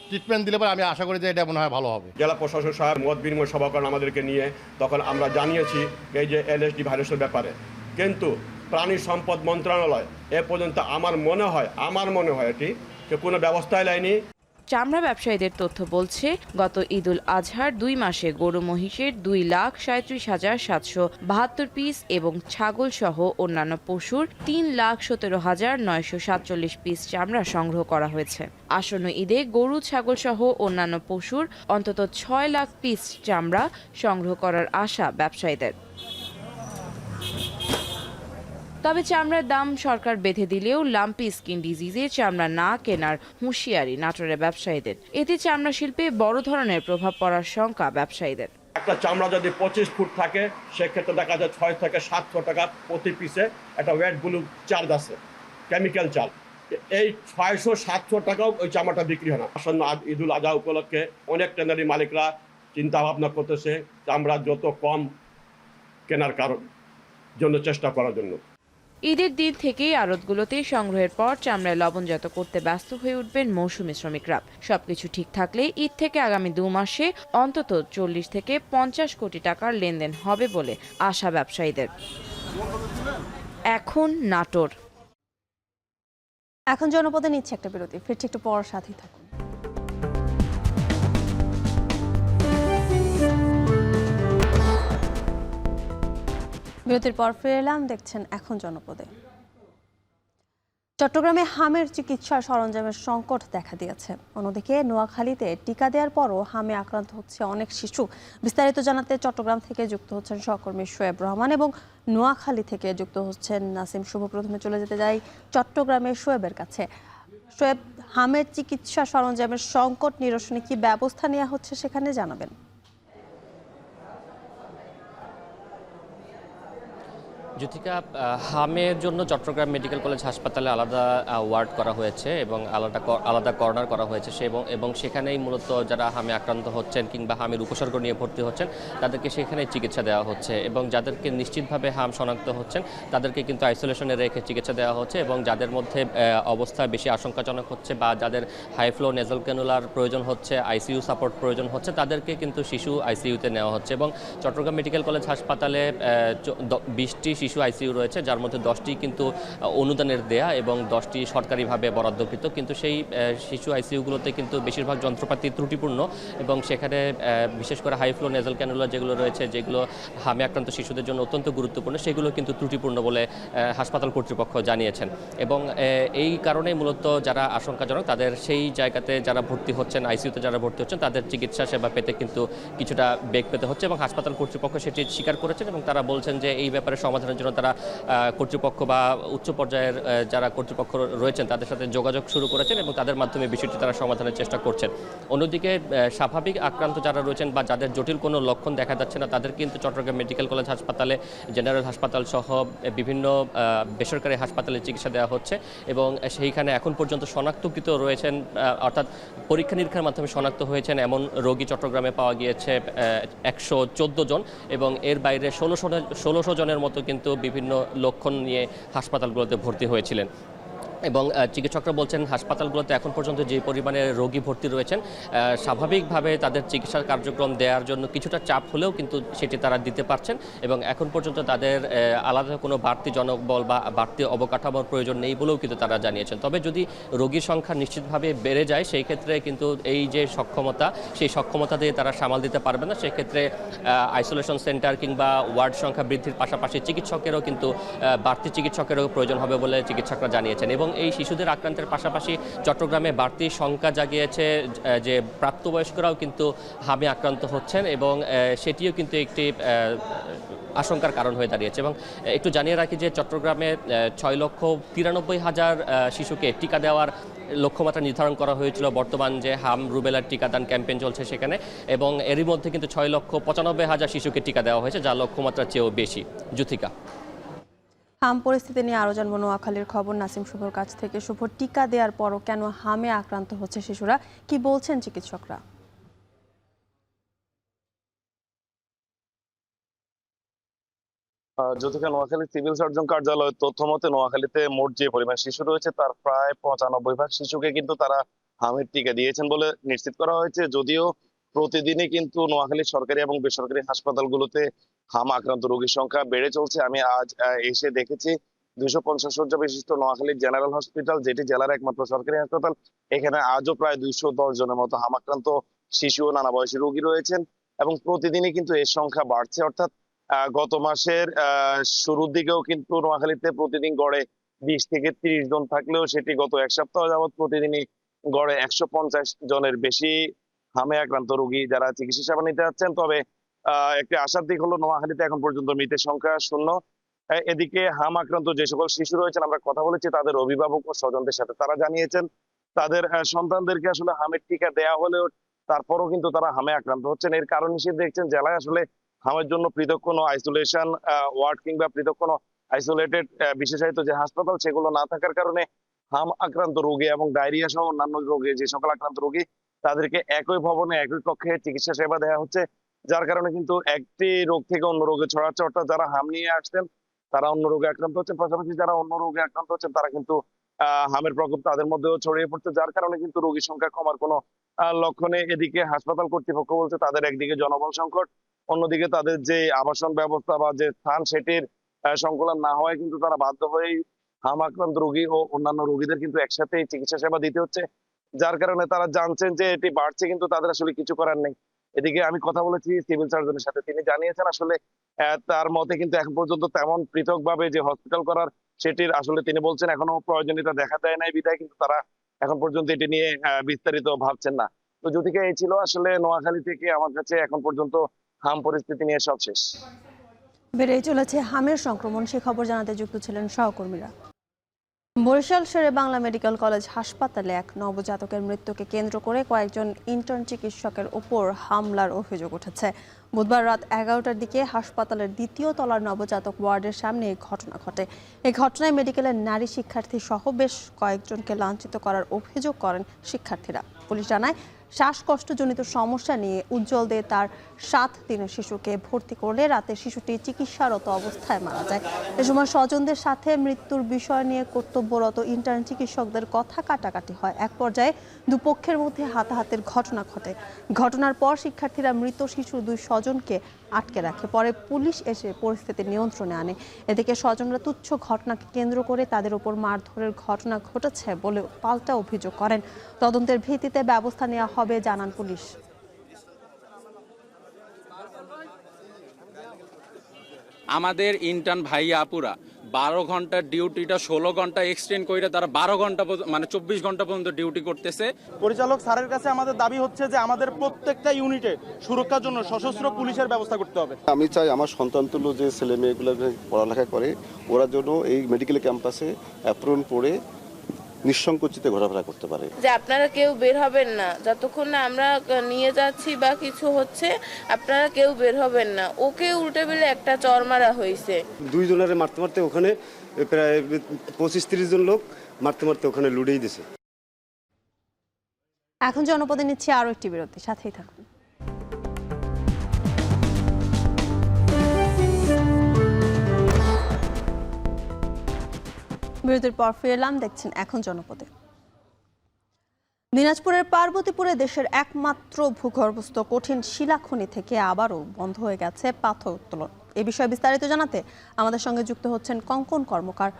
ট্রিটমেন্ট দিলে পরে আমি আশা করি যে এটা মনে হয় ভালো হবে। জেলা প্রশাসন সাহেব মত বিনিময় সভা করেন আমাদেরকে নিয়ে, তখন আমরা জানিয়েছি এই যে LSD ভাইরাসের ব্যাপারে, কিন্তু প্রাণী সম্পদ মন্ত্রণালয় এ পর্যন্ত আমার মনে হয় এটি কোনো ব্যবস্থাই নেয়নি। চামড়া ব্যবসায়ীদের তথ্য বলছে, গত ঈদুল আজহার 2 মাসে গরু মহিষের 2,37,772 পিস এবং ছাগল সহ অন্যান্য পশুর 3,17,947 পিস চামড়া সংগ্রহ করা হয়েছে। আসন্ন ঈদে গরু, ছাগল সহ অন্যান্য পশুর অন্তত 6 লাখ পিস চামড়া সংগ্রহ করার আশা ব্যবসায়ীদের। তবে চামড়ার দাম সরকার বেঁধে দিলেও লাম্পি স্কিন ডিজিজে চামড়া না কেনার হুঁশিয়ারি নাটোরের ব্যবসায়ীদের। এতে চামড়া শিল্পে বড় ধরনের প্রভাব পড়ার শঙ্কা ব্যবসায়ীদের। একটা চামড়া যদি 25 ফুট থাকে সেক্ষেত্রে দেখা যায় 6 থেকে 700 টাকা প্রতি পিসে একটা ওয়েট ব্লু চার্জ আছে, কেমিক্যাল চার্জ। এই 600-700 টাকাও ওই চামড়াটা বিক্রি হয় না। আসন্ন ঈদুল আজহা উপলক্ষে অনেক ট্যানারি মালিকরা চিন্তা ভাবনা করতেছে চামড়া যত কম কেনার জন্য চেষ্টা করার জন্য। ঈদের দিন থেকেই আড়তগুলোতে সংগ্রহের পর চামড়ায় লবণজাত করতে ব্যস্ত হয়ে উঠবেন মৌসুমী শ্রমিকরা। সবকিছু ঠিক থাকলে ঈদ থেকে আগামী 2 মাসে অন্তত 40 থেকে 50 কোটি টাকার লেনদেন হবে বলে আশা ব্যবসায়ীদের। এখন নাটোর। এখন জনপদে নিচ্ছে একটা বিরতি, ফিরছি একটু পর, সাথেই থাকুন। বিরতির পর ফিরে এলাম, দেখছেন এখন জনপদে। চট্টগ্রামে হামের চিকিৎসা সরঞ্জামের সংকট দেখা দিয়েছে। অন্যদিকে নোয়াখালীতে টিকা দেওয়ার পরও হামে আক্রান্ত হচ্ছে অনেক শিশু। বিস্তারিত জানাতে চট্টগ্রাম থেকে যুক্ত হচ্ছেন সহকর্মী শোয়েব রহমান এবং নোয়াখালী থেকে যুক্ত হচ্ছেন নাসিম শুভ। প্রথমে চলে যেতে যাই চট্টগ্রামের শোয়েবের কাছে। শোয়েব, হামের চিকিৎসা সরঞ্জামের সংকট নিরসনে কি ব্যবস্থা নেওয়া হচ্ছে সেখানে জানাবেন। জ্যোতিকা, হামের জন্য চট্টগ্রাম মেডিকেল কলেজ হাসপাতালে আলাদা ওয়ার্ড করা হয়েছে এবং আলাদা কর্নার করা হয়েছে এবং সেখানেই মূলত যারা হামে আক্রান্ত হচ্ছেন কিংবা হামের উপসর্গ নিয়ে ভর্তি হচ্ছেন তাদেরকে সেখানে চিকিৎসা দেওয়া হচ্ছে এবং যাদেরকে নিশ্চিতভাবে হাম শনাক্ত হচ্ছেন তাদেরকে কিন্তু আইসোলেশনে রেখে চিকিৎসা দেওয়া হচ্ছে এবং যাদের মধ্যে অবস্থা বেশি আশঙ্কাজনক হচ্ছে বা যাদের হাই ফ্লো নেজাল ক্যানুলার প্রয়োজন হচ্ছে, আইসিইউ সাপোর্ট প্রয়োজন হচ্ছে, তাদেরকে কিন্তু শিশু আইসিইউতে নেওয়া হচ্ছে। এবং চট্টগ্রাম মেডিকেল কলেজ হাসপাতালে 20টি শিশু আইসিইউ রয়েছে, যার মধ্যে 10টি কিন্তু অনুদানের দেয়া এবং 10টি সরকারিভাবে বরাদ্দকৃত। কিন্তু সেই শিশু আইসিইউগুলোতে কিন্তু বেশিরভাগ যন্ত্রপাতি ত্রুটিপূর্ণ এবং সেখানে বিশেষ করে হাই ফ্লো নেজাল ক্যানুলা যেগুলো রয়েছে, যেগুলো হামে আক্রান্ত শিশুদের জন্য অত্যন্ত গুরুত্বপূর্ণ, সেগুলো কিন্তু ত্রুটিপূর্ণ বলে হাসপাতাল কর্তৃপক্ষ জানিয়েছেন। এবং এই কারণে মূলত যারা আশঙ্কাজনক তাদের সেই জায়গাতে যারা ভর্তি হচ্ছেন, আইসিইউতে যারা ভর্তি হচ্ছেন, তাদের চিকিৎসা সেবা পেতে কিন্তু কিছুটা বেগ পেতে হচ্ছে এবং হাসপাতাল কর্তৃপক্ষ সেটি স্বীকার করেছেন এবং তারা বলছেন যে এই ব্যাপারে সমাধানের সমাধানের জন্য তারা কর্তৃপক্ষ বা উচ্চ পর্যায়ের যারা কর্তৃপক্ষ রয়েছেন তাদের সাথে যোগাযোগ শুরু করেছেন এবং তাদের মাধ্যমে বিষয়টি তারা সমাধানের চেষ্টা করছেন। অন্যদিকে স্বাভাবিক আক্রান্ত যারা রয়েছেন বা যাদের জটিল কোনো লক্ষণ দেখা যাচ্ছে না তাদের কিন্তু চট্টগ্রাম মেডিকেল কলেজ হাসপাতালে, জেনারেল হাসপাতাল সহ বিভিন্ন বেসরকারি হাসপাতালে চিকিৎসা দেওয়া হচ্ছে এবং সেইখানে এখন পর্যন্ত শনাক্তকৃত রয়েছেন, অর্থাৎ পরীক্ষা নিরীক্ষার মাধ্যমে শনাক্ত হয়েছেন এমন রোগী চট্টগ্রামে পাওয়া গিয়েছে 114 জন এবং এর বাইরে 1600 জনের মতো কিন্তু বিভিন্ন লক্ষণ নিয়ে হাসপাতালগুলোতে ভর্তি হয়েছিলেন। এবং চিকিৎসকরা বলছেন হাসপাতালগুলোতে এখন পর্যন্ত যে পরিমাণে রোগী ভর্তি রয়েছেন স্বাভাবিকভাবে তাদের চিকিৎসার কার্যক্রম দেওয়ার জন্য কিছুটা চাপ হলেও কিন্তু সেটি তারা দিতে পারছেন এবং এখন পর্যন্ত তাদের আলাদা কোনো বাড়তি জনবল বা বাড়তি অবকাঠামোর প্রয়োজন নেই বলেও কিন্তু তারা জানিয়েছেন। তবে যদি রোগীর সংখ্যা নিশ্চিতভাবে বেড়ে যায় সেই ক্ষেত্রে কিন্তু এই যে সক্ষমতা সেই সক্ষমতা দিয়ে তারা সামাল দিতে পারবে না। সেক্ষেত্রে আইসোলেশন সেন্টার কিংবা ওয়ার্ড সংখ্যা বৃদ্ধির পাশাপাশি চিকিৎসকেরও কিন্তু বাড়তি চিকিৎসকেরও প্রয়োজন হবে বলে চিকিৎসকরা জানিয়েছেন। এবং এই শিশুদের আক্রান্তের পাশাপাশি চট্টগ্রামে বাড়তি শঙ্কা জাগিয়েছে যে প্রাপ্তবয়স্করাও কিন্তু হামে আক্রান্ত হচ্ছেন এবং সেটিও কিন্তু একটি আশঙ্কার কারণ হয়ে দাঁড়িয়েছে। এবং একটু জানিয়ে রাখি যে চট্টগ্রামে 6,93,000 শিশুকে টিকা দেওয়ার লক্ষ্যমাত্রা নির্ধারণ করা হয়েছিল। বর্তমান যে হাম রুবেলার টিকাদান ক্যাম্পেইন চলছে সেখানে এবং এরই মধ্যে কিন্তু 6,95,000 শিশুকে টিকা দেওয়া হয়েছে যা লক্ষ্যমাত্রার চেয়েও বেশি। যুথিকা, হাম পরিস্থিতি নিয়ে আরো জানবো নোয়াখালীর খবর নাসিম শুভর কাছ থেকে। শুভ, টিকা দেওয়ার পরও কেন হামে আক্রান্ত হচ্ছে শিশুরা, কি বলছেন চিকিৎসকরা? যদিও নোয়াখালী সিভিল সার্জন কার্যালয়ের তথ্য মতে নোয়াখালীতে মোট যে পরিমাণ শিশু রয়েছে তার প্রায় 95% শিশুকে কিন্তু তারা হামের টিকা দিয়েছেন বলে নিশ্চিত করা হয়েছে। যদিও প্রতিদিনই কিন্তু নোয়াখালীর সরকারি এবং বেসরকারি হাসপাতালগুলোতে হাম আক্রান্ত রোগীর সংখ্যা বেড়ে চলছে। আমি আজ এসে দেখেছি 250 শয্যা বিশিষ্ট নোয়াখালীর জেনারেল হসপিটাল, যেটি জেলার একমাত্র সরকারি হাসপাতাল, এখানে আজও প্রায় 210 জনের মতো হাম আক্রান্ত শিশু ও নানা বয়সী রোগী রয়েছেন এবং প্রতিদিনই কিন্তু এর সংখ্যা বাড়ছে। অর্থাৎ গত মাসের শুরুর দিকেও কিন্তু নোয়াখালীতে প্রতিদিন গড়ে 20 থেকে 30 জন থাকলেও সেটি গত এক সপ্তাহ যাবৎ প্রতিদিনই গড়ে 150 জনের বেশি হামে আক্রান্ত রোগী যারা চিকিৎসা সেবা নিতে যাচ্ছেন। তবে একটি আশার দিক হলো নোয়াখালীতে এখন পর্যন্ত মৃতের সংখ্যা 0। এদিকে হাম আক্রান্ত যে সকল শিশু রয়েছেন আমরা কথা বলেছি তাদের অভিভাবক ও স্বজনদের সাথে, তারা জানিয়েছেন তাদের সন্তানদেরকে আসলে হামের টিকা দেওয়া হলেও তারপরও কিন্তু তারা হামে আক্রান্ত হচ্ছেন। এর কারণ হিসেবে দেখছেন জেলায় আসলে হামের জন্য পৃথক কোনো আইসোলেশন ওয়ার্ড কিংবা পৃথক কোনো আইসোলেটেড বিশেষায়িত যে হাসপাতাল সেগুলো না থাকার কারণে হাম আক্রান্ত রোগী এবং ডায়রিয়া সহ অন্যান্য রোগে যে সকল আক্রান্ত রোগী তাদেরকে একই ভবনে একই কক্ষে চিকিৎসা সেবা দেওয়া হচ্ছে, যার কারণে কিন্তু একটি রোগ থেকে অন্য রোগে ছড়াচ্ছে। অর্থাৎ যারা হাম নিয়ে আসছেন তারা অন্য রোগে আক্রান্ত হচ্ছেন, পাশাপাশি যারা অন্য রোগে আক্রান্ত হচ্ছেন তারা কিন্তু হামের প্রকোপ তাদের মধ্যেও ছড়িয়ে পড়ছে, যার কারণে কিন্তু রোগীর সংখ্যা কমার কোনো লক্ষণে। এদিকে হাসপাতাল কর্তৃপক্ষ বলছে তাদের একদিকে জনবল সংকট, অন্যদিকে তাদের যে আবাসন ব্যবস্থা বা যে স্থান সেটির সংকুলন না হওয়ায় কিন্তু তারা বাধ্য হয়েই হাম আক্রান্ত রোগী ও অন্যান্য রোগীদের কিন্তু একসাথে চিকিৎসা সেবা দিতে হচ্ছে, যার কারণে তারা জানছেন যে এটি বাড়ছে কিন্তু তাদের আসলে কিছু করার নেই। এদিকে আমি কথা বলেছি সিভিল সার্জনের সাথে, তিনি জানিয়েছেন আসলে তার মতে কিন্তু এখন পর্যন্ত তেমন পৃথকভাবে যে হসপিটাল করার সেটির আসলে তিনি বলছেন এখনো প্রয়োজনীয়তা দেখা দেয় নাই বিধায় কিন্তু তারা এখন পর্যন্ত এটি নিয়ে বিস্তারিত ভাবছেন না। তো যদিকে এই ছিল আসলে নোয়াখালী থেকে আমার কাছে এখন পর্যন্ত হাম পরিস্থিতি নিয়ে সব শেষ। বেড়েই চলেছে হামের সংক্রমণ, সে খবর জানাতে যুক্ত ছিলেন সহকর্মীরা। বরিশাল শেরে বাংলা মেডিকেল কলেজ হাসপাতালে এক নবজাতকের মৃত্যুকে কেন্দ্র করে কয়েকজন ইন্টার্ন চিকিৎসকের ওপর হামলার অভিযোগ উঠেছে। বুধবার রাত 11টার দিকে হাসপাতালের 2য় তলার নবজাতক ওয়ার্ডের সামনে এই ঘটনা ঘটে। এই ঘটনায় মেডিকেলের নারী শিক্ষার্থী সহ বেশ কয়েকজনকে লাঞ্ছিত করার অভিযোগ করেন শিক্ষার্থীরা। পুলিশ জানায় শ্বাসকষ্টজনিত সমস্যা নিয়ে উজ্জ্বল দে তার 7 দিনের শিশুকে ভর্তি করলে রাতে শিশুটি চিকিৎসারত অবস্থায় মারা যায়। এ সময় স্বজনদের সাথে মৃত্যুর বিষয় নিয়ে কর্তব্যরত ইন্টার্ন চিকিৎসকদের কথা কাটাকাটি হয়। এক পর্যায়ে দুপক্ষের মধ্যে হাতাহাতির ঘটনা ঘটে। ঘটনার পর শিক্ষার্থীরা মৃত শিশুর 2 স্বজনকে আটকে রাখে। পরে পুলিশ এসে পরিস্থিতি নিয়ন্ত্রণে আনে। এদিকে স্বজনরা তুচ্ছ ঘটনাকে কেন্দ্র করে তাদের উপর মারধরের ঘটনা ঘটেছে বলে পাল্টা অভিযোগ করেন। তদন্তের ভিত্তিতে ব্যবস্থা নেওয়া হবে জানান পুলিশ। আমাদের ইন্টার্ন ভাই আপুরা 12 ঘন্টার ডিউটিটা 16 ঘন্টা এক্সটেন্ড করে তারা 12 ঘন্টা মানে 24 ঘন্টা পর্যন্ত ডিউটি করতেছে। পরিচালক স্যারের কাছে আমাদের দাবি হচ্ছে যে আমাদের প্রত্যেকটা ইউনিটে সুরক্ষার জন্য সশস্ত্র পুলিশের ব্যবস্থা করতে হবে। আমি চাই আমার সন্তানতুল্য যে ছেলে মেয়েগুলো পড়ালেখা করে ওরা যেন এই মেডিকেল ক্যাম্পাসে অ্যাপ্রন পড়ে নিঃসংকোচিতে ঘোরাফেরা করতে পারে। যে আপনারা কেউ বের হবেন না, যতক্ষণ না আমরা নিয়ে যাচ্ছি বা কিছু হচ্ছে আপনারা কেউ বের হবেন না। ওকে উল্টে বেলে একটা চর মারা হয়েছে। 2 জনের মারতে মারতে ওখানে প্রায় 25-30 জন লোক মারতে মারতে ওখানে লুটেই দিছে। এখন জনপদে নিচ্ছে আরো একটি বিরতি, সাথেই থাকুন। বিরতির পর ফিরে এলাম, দেখছেন এখন জনপদে। দিনাজপুরের পার্বতীপুরে দেশের একমাত্র ভূগর্ভস্থ কঠিন শিলাখনি থেকে আবারও বন্ধ হয়ে গেছে পাথর উত্তোলন। এ বিষয়ে বিস্তারিত জানাতে আমাদের সঙ্গে যুক্ত হচ্ছেন কঙ্কন কর্মকার।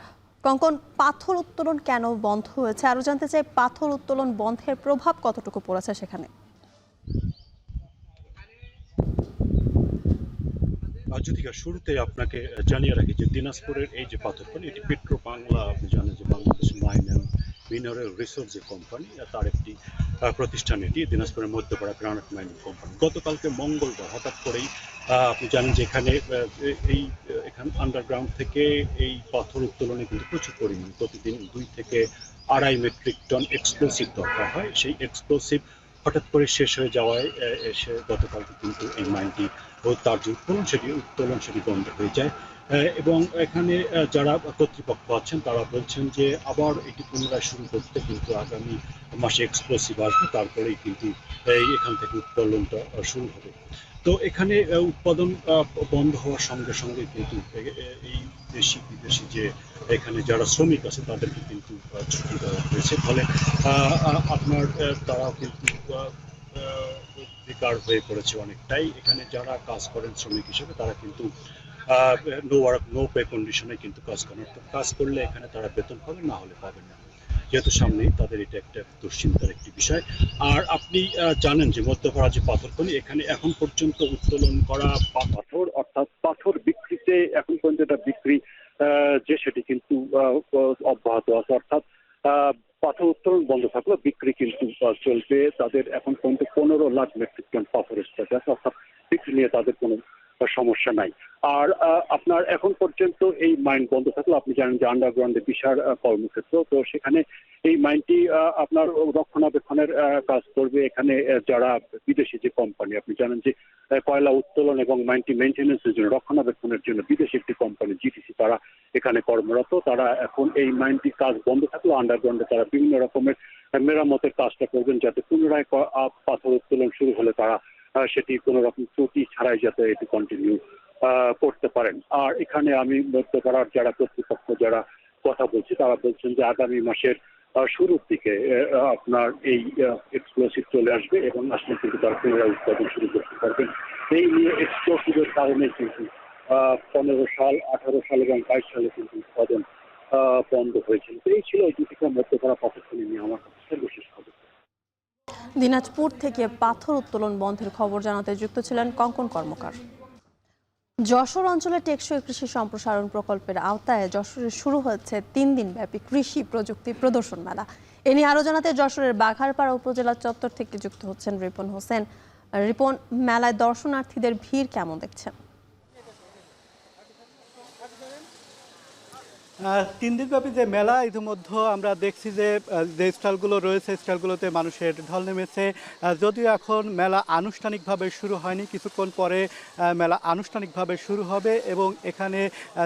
কঙ্কন, পাথর উত্তোলন কেন বন্ধ হয়েছে, আরো জানতে চাই পাথর উত্তোলন বন্ধের প্রভাব কতটুকু পড়েছে সেখানে? জ্যোতিকা, শুরুতে আপনাকে জানিয়ে রাখি যে দিনাজপুরের এই যে পাথরখনি, এটি পেট্রো বাংলা, আপনি জানেন যে Bangladesh mine and mineral resource যে কোম্পানি, তার একটি প্রতিষ্ঠান এটি, দিনাজপুরের মধ্যপাড়া গ্রানাইট মাইনিং কোম্পানি। গতকালকে মঙ্গলবার হঠাৎ করেই আপনি জানেন যে এখানে আন্ডারগ্রাউন্ড থেকে এই পাথর উত্তোলনে কিন্তু প্রচুর পরিমাণ প্রতিদিন 2 থেকে 2.5 মেট্রিক টন এক্সপ্লোসিভ দরকার হয়। সেই এক্সপ্লোসিভ হঠাৎ করে শেষ হয়ে যাওয়ায় এসে গতকালকে কিন্তু এই মাইনটি ও তার যে উত্তোলন সেটি বন্ধ হয়ে যায়। এবং এখানে যারা কর্তৃপক্ষ আছেন তারা বলছেন যে আবার এটি পুনরায় শুরু করতে কিন্তু আগামী মাসে এক্সপ্লোসিভ আসবে, তারপরেই কিন্তু এখান থেকে উত্তোলনটা শুরু হবে। তো এখানে উৎপাদন বন্ধ হওয়ার সঙ্গে সঙ্গে কিন্তু এই দেশি বিদেশি যে এখানে যারা শ্রমিক আছে তাদেরকে কিন্তু ছুটি দেওয়া হয়েছে। ফলে আপনার তারাও কিন্তু বেকার হয়ে পড়েছে অনেকটাই। এখানে যারা কাজ করেন শ্রমিক হিসেবে তারা কিন্তু নো ওয়ার্ক নো পে কন্ডিশনে কিন্তু কাজ করেন। কাজ করলে এখানে তারা বেতন পাবেন, না হলে পাবেন না, যেহেতু সামনেই তাদের এটা একটা দুশ্চিন্তার একটি বিষয়। আর আপনি জানেন যে মধ্যপাড়া যে পাথরখনি, এখানে এখন পর্যন্ত উত্তোলন করা পাথর অর্থাৎ পাথর বিক্রিতে এখন পর্যন্ত এটা বিক্রি যে সেটি কিন্তু অব্যাহত আছে, অর্থাৎ পাথর উত্তোলন বন্ধ থাকলেও বিক্রি কিন্তু চলবে। তাদের এখন পর্যন্ত 15 লাখ মেট্রিক টন পাথরের স্টক আছে, অর্থাৎ বিক্রি নিয়ে তাদের কোনো সমস্যা নাই। আর আপনার এখন পর্যন্ত এই মাইন বন্ধ থাকলেও আপনি জানেন যে আন্ডারগ্রাউন্ডে বিশাল কর্মক্ষেত্র, তো সেখানে এই মাইনটি আপনার রক্ষণাবেক্ষণের কাজ করবে। এখানে যারা বিদেশি যে কোম্পানি, আপনি জানেন যে কয়লা উত্তোলন এবং মাইনটি মেনটেন্যান্সের জন্য রক্ষণাবেক্ষণের জন্য বিদেশি একটি কোম্পানি জিটিসি তারা এখানে কর্মরত। তারা এখন এই মাইনটি কাজ বন্ধ থাকলেও আন্ডারগ্রাউন্ডে তারা বিভিন্ন রকমের মেরামতের কাজটা করবেন, যাতে পুনরায় পাথর উত্তোলন শুরু হলে তারা সেটি কোনো রকম ত্রুটি ছাড়াই যাতে এটি কন্টিনিউ করতে পারেন। আর এখানে আমি মধ্যপাড়ার যারা কর্তৃপক্ষ যারা কথা বলছি তারা বলছেন যে আগামী মাসের শুরুর দিকে আপনার এই এক্সপ্লোসিভ চলে আসবে এবং আসলে কিন্তু তারা পুনরায় উৎপাদন শুরু করতে পারবেন। এই নিয়ে এক্সপ্লোসিভের কারণে কিন্তু 15 সাল, 18 সাল এবং 22 সালে কিন্তু উৎপাদন বন্ধ হয়েছিল। তো এই ছিল জ্যোতিকা মধ্যপাড়া পাথরখনি নিয়ে আমার সর্বশেষ খবর। দিনাজপুর থেকে পাথর উত্তোলন বন্ধের খবর জানাতে যুক্ত ছিলেন কঙ্কন কর্মকার। যশোর অঞ্চলে টেকসই কৃষি সম্প্রসারণ প্রকল্পের আওতায় যশোরে শুরু হচ্ছে 3 দিনব্যাপী কৃষি প্রযুক্তি প্রদর্শন মেলা। এ নিয়ে আরো জানাতে যশোরের বাঘারপাড়া উপজেলা চত্বর থেকে যুক্ত হচ্ছেন রিপন হোসেন। রিপন, মেলায় দর্শনার্থীদের ভিড় কেমন দেখছেন? 3 দিনব্যাপী যে মেলা, ইতিমধ্যে আমরা দেখছি যে স্টলগুলো রয়েছে স্টলগুলোতে মানুষের ঢল নেমেছে। যদিও এখন মেলা আনুষ্ঠানিকভাবে শুরু হয়নি, কিছুক্ষণ পরে মেলা আনুষ্ঠানিকভাবে শুরু হবে এবং এখানে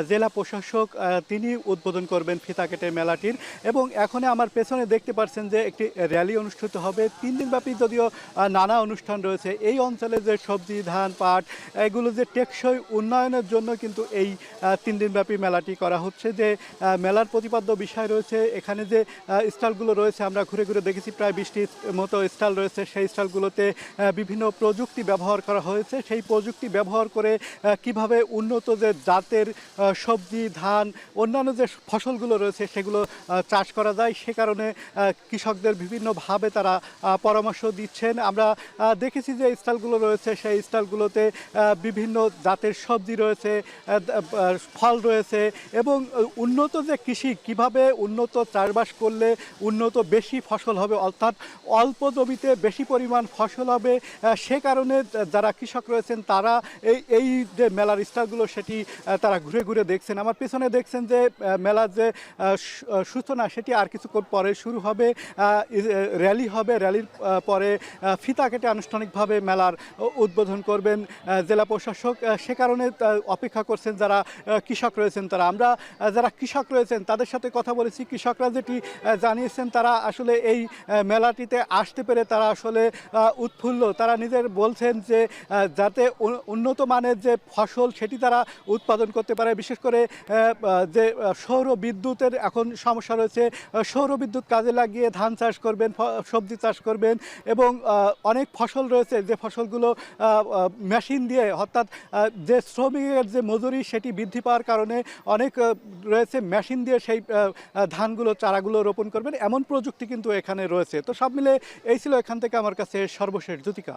জেলা প্রশাসক তিনি উদ্বোধন করবেন ফিতা কেটে মেলাটির। এবং এখন আমার পেছনে দেখতে পাচ্ছেন যে একটি র্যালি অনুষ্ঠিত হবে। 3 দিনব্যাপী যদিও নানা অনুষ্ঠান রয়েছে, এই অঞ্চলে যে সবজি, ধান, পাট এগুলো যে টেকসই উন্নয়নের জন্য কিন্তু এই 3 দিনব্যাপী মেলাটি করা হচ্ছে। যে মেলার প্রতিপাদ্য বিষয় রয়েছে। এখানে যে স্টলগুলো রয়েছে আমরা ঘুরে ঘুরে দেখেছি, প্রায় 20টির মতো স্টল রয়েছে। সেই স্টলগুলোতে বিভিন্ন প্রযুক্তি ব্যবহার করা হয়েছে। সেই প্রযুক্তি ব্যবহার করে কিভাবে উন্নত যে জাতের সবজি, ধান, অন্যান্য যে ফসলগুলো রয়েছে সেগুলো চাষ করা যায়, সে কারণে কৃষকদের বিভিন্নভাবে তারা পরামর্শ দিচ্ছেন। আমরা দেখেছি যে স্টলগুলো রয়েছে, সেই স্টলগুলোতে বিভিন্ন জাতের সবজি রয়েছে, ফল রয়েছে এবং উন্নত যে কৃষি, কিভাবে উন্নত চাষবাস করলে উন্নত বেশি ফসল হবে, অর্থাৎ অল্প জমিতে বেশি পরিমাণ ফসল হবে, সে কারণে যারা কৃষক রয়েছেন তারা এই যে মেলার স্টলগুলো সেটি তারা ঘুরে ঘুরে দেখছেন। আমার পেছনে দেখছেন যে মেলার যে সূচনা সেটি আর কিছুক্ষণ পরে শুরু হবে, র্যালি হবে, র্যালির পরে ফিতা কেটে আনুষ্ঠানিকভাবে মেলার উদ্বোধন করবেন জেলা প্রশাসক। সে কারণে অপেক্ষা করছেন যারা কৃষক রয়েছেন তারা। আমরা যারা কৃষক রয়েছেন তাদের সাথে কথা বলেছি। কৃষকরা যেটি জানিয়েছেন, তারা আসলে এই মেলাটিতে আসতে পেরে তারা আসলে উৎফুল্ল। তারা নিজের বলছেন যে যাতে উন্নত মানের যে ফসল সেটি তারা উৎপাদন করতে পারে। বিশেষ করে যে সৌর বিদ্যুতের এখন সমস্যা রয়েছে, সৌর বিদ্যুৎ কাজে লাগিয়ে ধান চাষ করবেন, সবজি চাষ করবেন এবং অনেক ফসল রয়েছে যে ফসলগুলো মেশিন দিয়ে, অর্থাৎ যে শ্রমিকের যে মজুরি সেটি বৃদ্ধি পাওয়ার কারণে অনেক রয়েছে মেশিন দিয়ে সেই ধানগুলো, চারাগুলো রোপণ করবেন, এমন প্রযুক্তি কিন্তু এখানে রয়েছে। তো সব মিলে এই ছিল এখান থেকে আমার কাছে সর্বশেষ। জ্যোতিকা।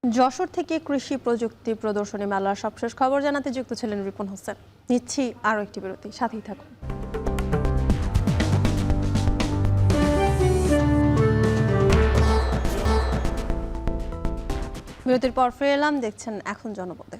যশোর থেকে কৃষি প্রযুক্তি প্রদর্শনী মেলার সবশেষ খবর জানাতে যুক্ত ছিলেন রিপন হোসেন। নিচ্ছি আরও একটি বিরতি, সাথেই থাকুন। বিরতির পর ফিরে এলাম, দেখছেন এখন জনপদে।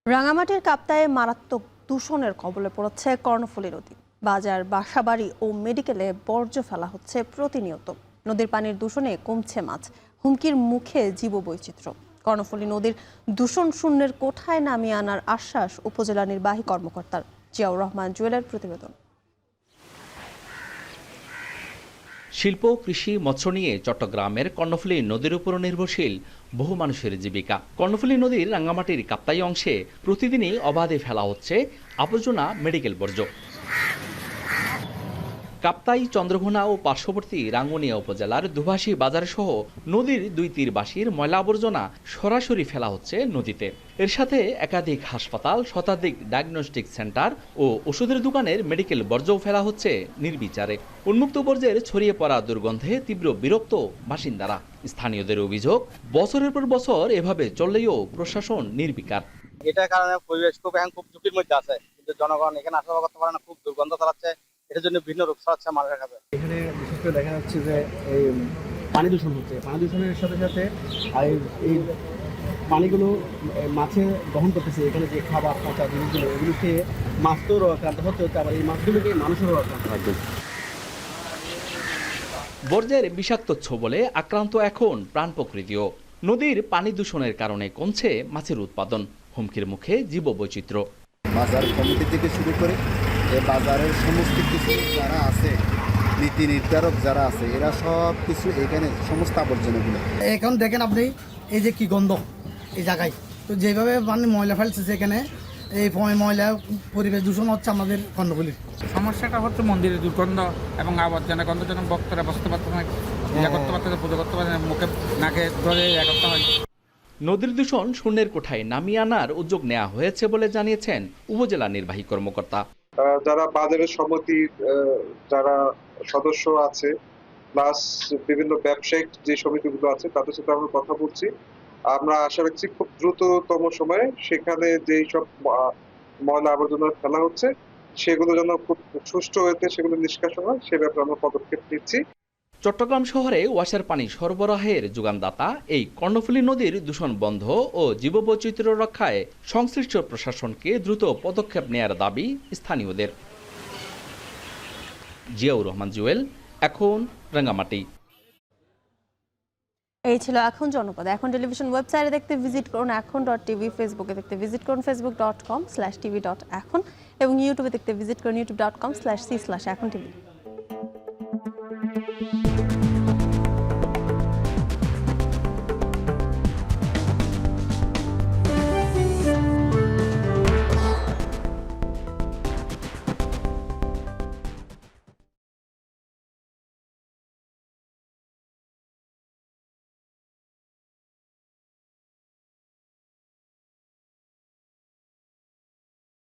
রাঙামাটির কাপ্তায়ে মারাত্মক দূষণের কবলে পড়েছে কর্ণফুলী নদী। বাজার, বাসাবাড়ি ও মেডিকেলে বর্জ্য ফেলা হচ্ছে প্রতিনিয়ত। নদীর পানির দূষণে কমছে মাছ, হুমকির মুখে জীববৈচিত্র্য। কর্ণফুলী নদীর দূষণ শূন্যের কোঠায় নামিয়ে আনার আশ্বাস উপজেলা নির্বাহী কর্মকর্তার। জিয়াউর রহমান জুয়েলের প্রতিবেদন। শিল্প, কৃষি, মৎস্য নিয়ে চট্টগ্রামের কর্ণফুলী নদীর উপর নির্ভরশীল বহু মানুষের জীবিকা। কর্ণফুলী নদীর রাঙ্গামাটির কাপ্তাই অংশে প্রতিদিনই অবাধে ফেলা হচ্ছে আবর্জনা, মেডিকেল বর্জ্য। কাপ্তাই, চন্দ্রঘোনা ও পার্শ্ববর্তী রাঙ্গুনিয়া উপজেলার দুভাষী বাজার সহ নদীর দুই তীরবাসীর ময়লা আবর্জনা সরাসরি ফেলা হচ্ছে নদীতে। এর সাথে একাধিক হাসপাতাল, শতাধিক ডায়াগনস্টিক সেন্টার ও ওষুধের দোকানের মেডিকেল বর্জ্যও ফেলা হচ্ছে নির্বিচারে। উন্মুক্ত বর্জ্যের ছড়িয়ে পড়া দুর্গন্ধে তীব্র বিরক্ত বাসিন্দারা। স্থানীয়দের অভিযোগ, বছরের পর বছর এভাবে চললেও প্রশাসন নির্বিকার। এটার কারণে পরিবেশ খুব ঝুঁকির মধ্যে আছে, কিন্তু জনগণ এখানে আসা করতে পারে না, খুব দুর্গন্ধ ছড়াচ্ছে, এটার জন্য ভিন্ন রোগ ছড়াচ্ছে মানুষের কাছে। এখানে বিশেষ করে দেখা যাচ্ছে যে এই পানি দূষণ হচ্ছে। পানি দূষণের সাথে সাথে এই পানিগুলো মাছে গ্রহণ করতেছে। এখানে যে খাবার, পচা জিনিসগুলো, এগুলো খেয়ে মাছ তো আক্রান্ত হচ্ছে, আবার এই মাছগুলোকে মানুষেরও আক্রান্ত হচ্ছে। বর্জ্যের বিষাক্ত ছোবলে আক্রান্ত এখন প্রাণ প্রকৃতিও। নদীর পানি দূষণের কারণে কমছে মাছের উৎপাদন, হুমকির মুখে জীববৈচিত্র্য। বাজার কমিটি থেকে শুরু করে এই বাজারের সমস্ত কিছু যারা আছে, নীতি নির্ধারক যারা আছে, এরা সব কিছু এখানে সমস্ত আবর্জনাগুলো। এখন দেখেন আপনি এই যে কি গন্ধ এই জায়গায়, তো যেভাবে মানে ময়লা ফেলছে এখানে, এই ময়লা পরিবেশ দূষণ হচ্ছে আমাদের কর্ণফুলীর। সমস্যাটা হচ্ছে মন্দিরের দুর্গন্ধ এবং আবর্জনা গন্ধ, যখন ভক্তরা বসতে পারতো না, করতে পারতো, পুজো করতে পারতো না, মুখে নাকে ধরে করতে হয়। নদীর দূষণ শূন্যের কোঠায় নামিয়ে আনার উদ্যোগ নেওয়া হয়েছে বলে জানিয়েছেন উপজেলা নির্বাহী কর্মকর্তা। যারা বাজারের সমিতির যারা সদস্য আছে, প্লাস বিভিন্ন ব্যবসায়িক যে সমিতিগুলো আছে, তাদের সাথে আমরা কথা বলছি। আমরা আশা রাখছি খুব দ্রুততম সময়ে সেখানে যেই সব ময়লা আবর্জনা ফেলা হচ্ছে সেগুলো যেন খুব সুষ্ঠু হতে সেগুলো নিষ্কাশন হয়, সে ব্যাপারে আমরা পদক্ষেপ নিচ্ছি। চট্টগ্রাম শহরে ওয়াসার পানি সরবরাহের যোগানদাতা এই কর্ণফুলী নদীর দূষণ বন্ধ ও জীববৈচিত্র্য রক্ষায় সংশ্লিষ্ট প্রশাসনকে দ্রুত পদক্ষেপ নেয়ার দাবি স্থানীয়দের। জিয়াউর রহমান জুয়েল, এখন রাঙ্গামাটি। এই ছিল এখন জনপদ। এখন টেলিভিশন ওয়েবসাইটে দেখতে ভিজিট করুন এখন.tv, ফেসবুকে দেখতে ভিজিট করুন facebook.com/tv.এখন এবং ইউটিউবে দেখতে ভিজিট করুন youtube.com/c/এখন tv।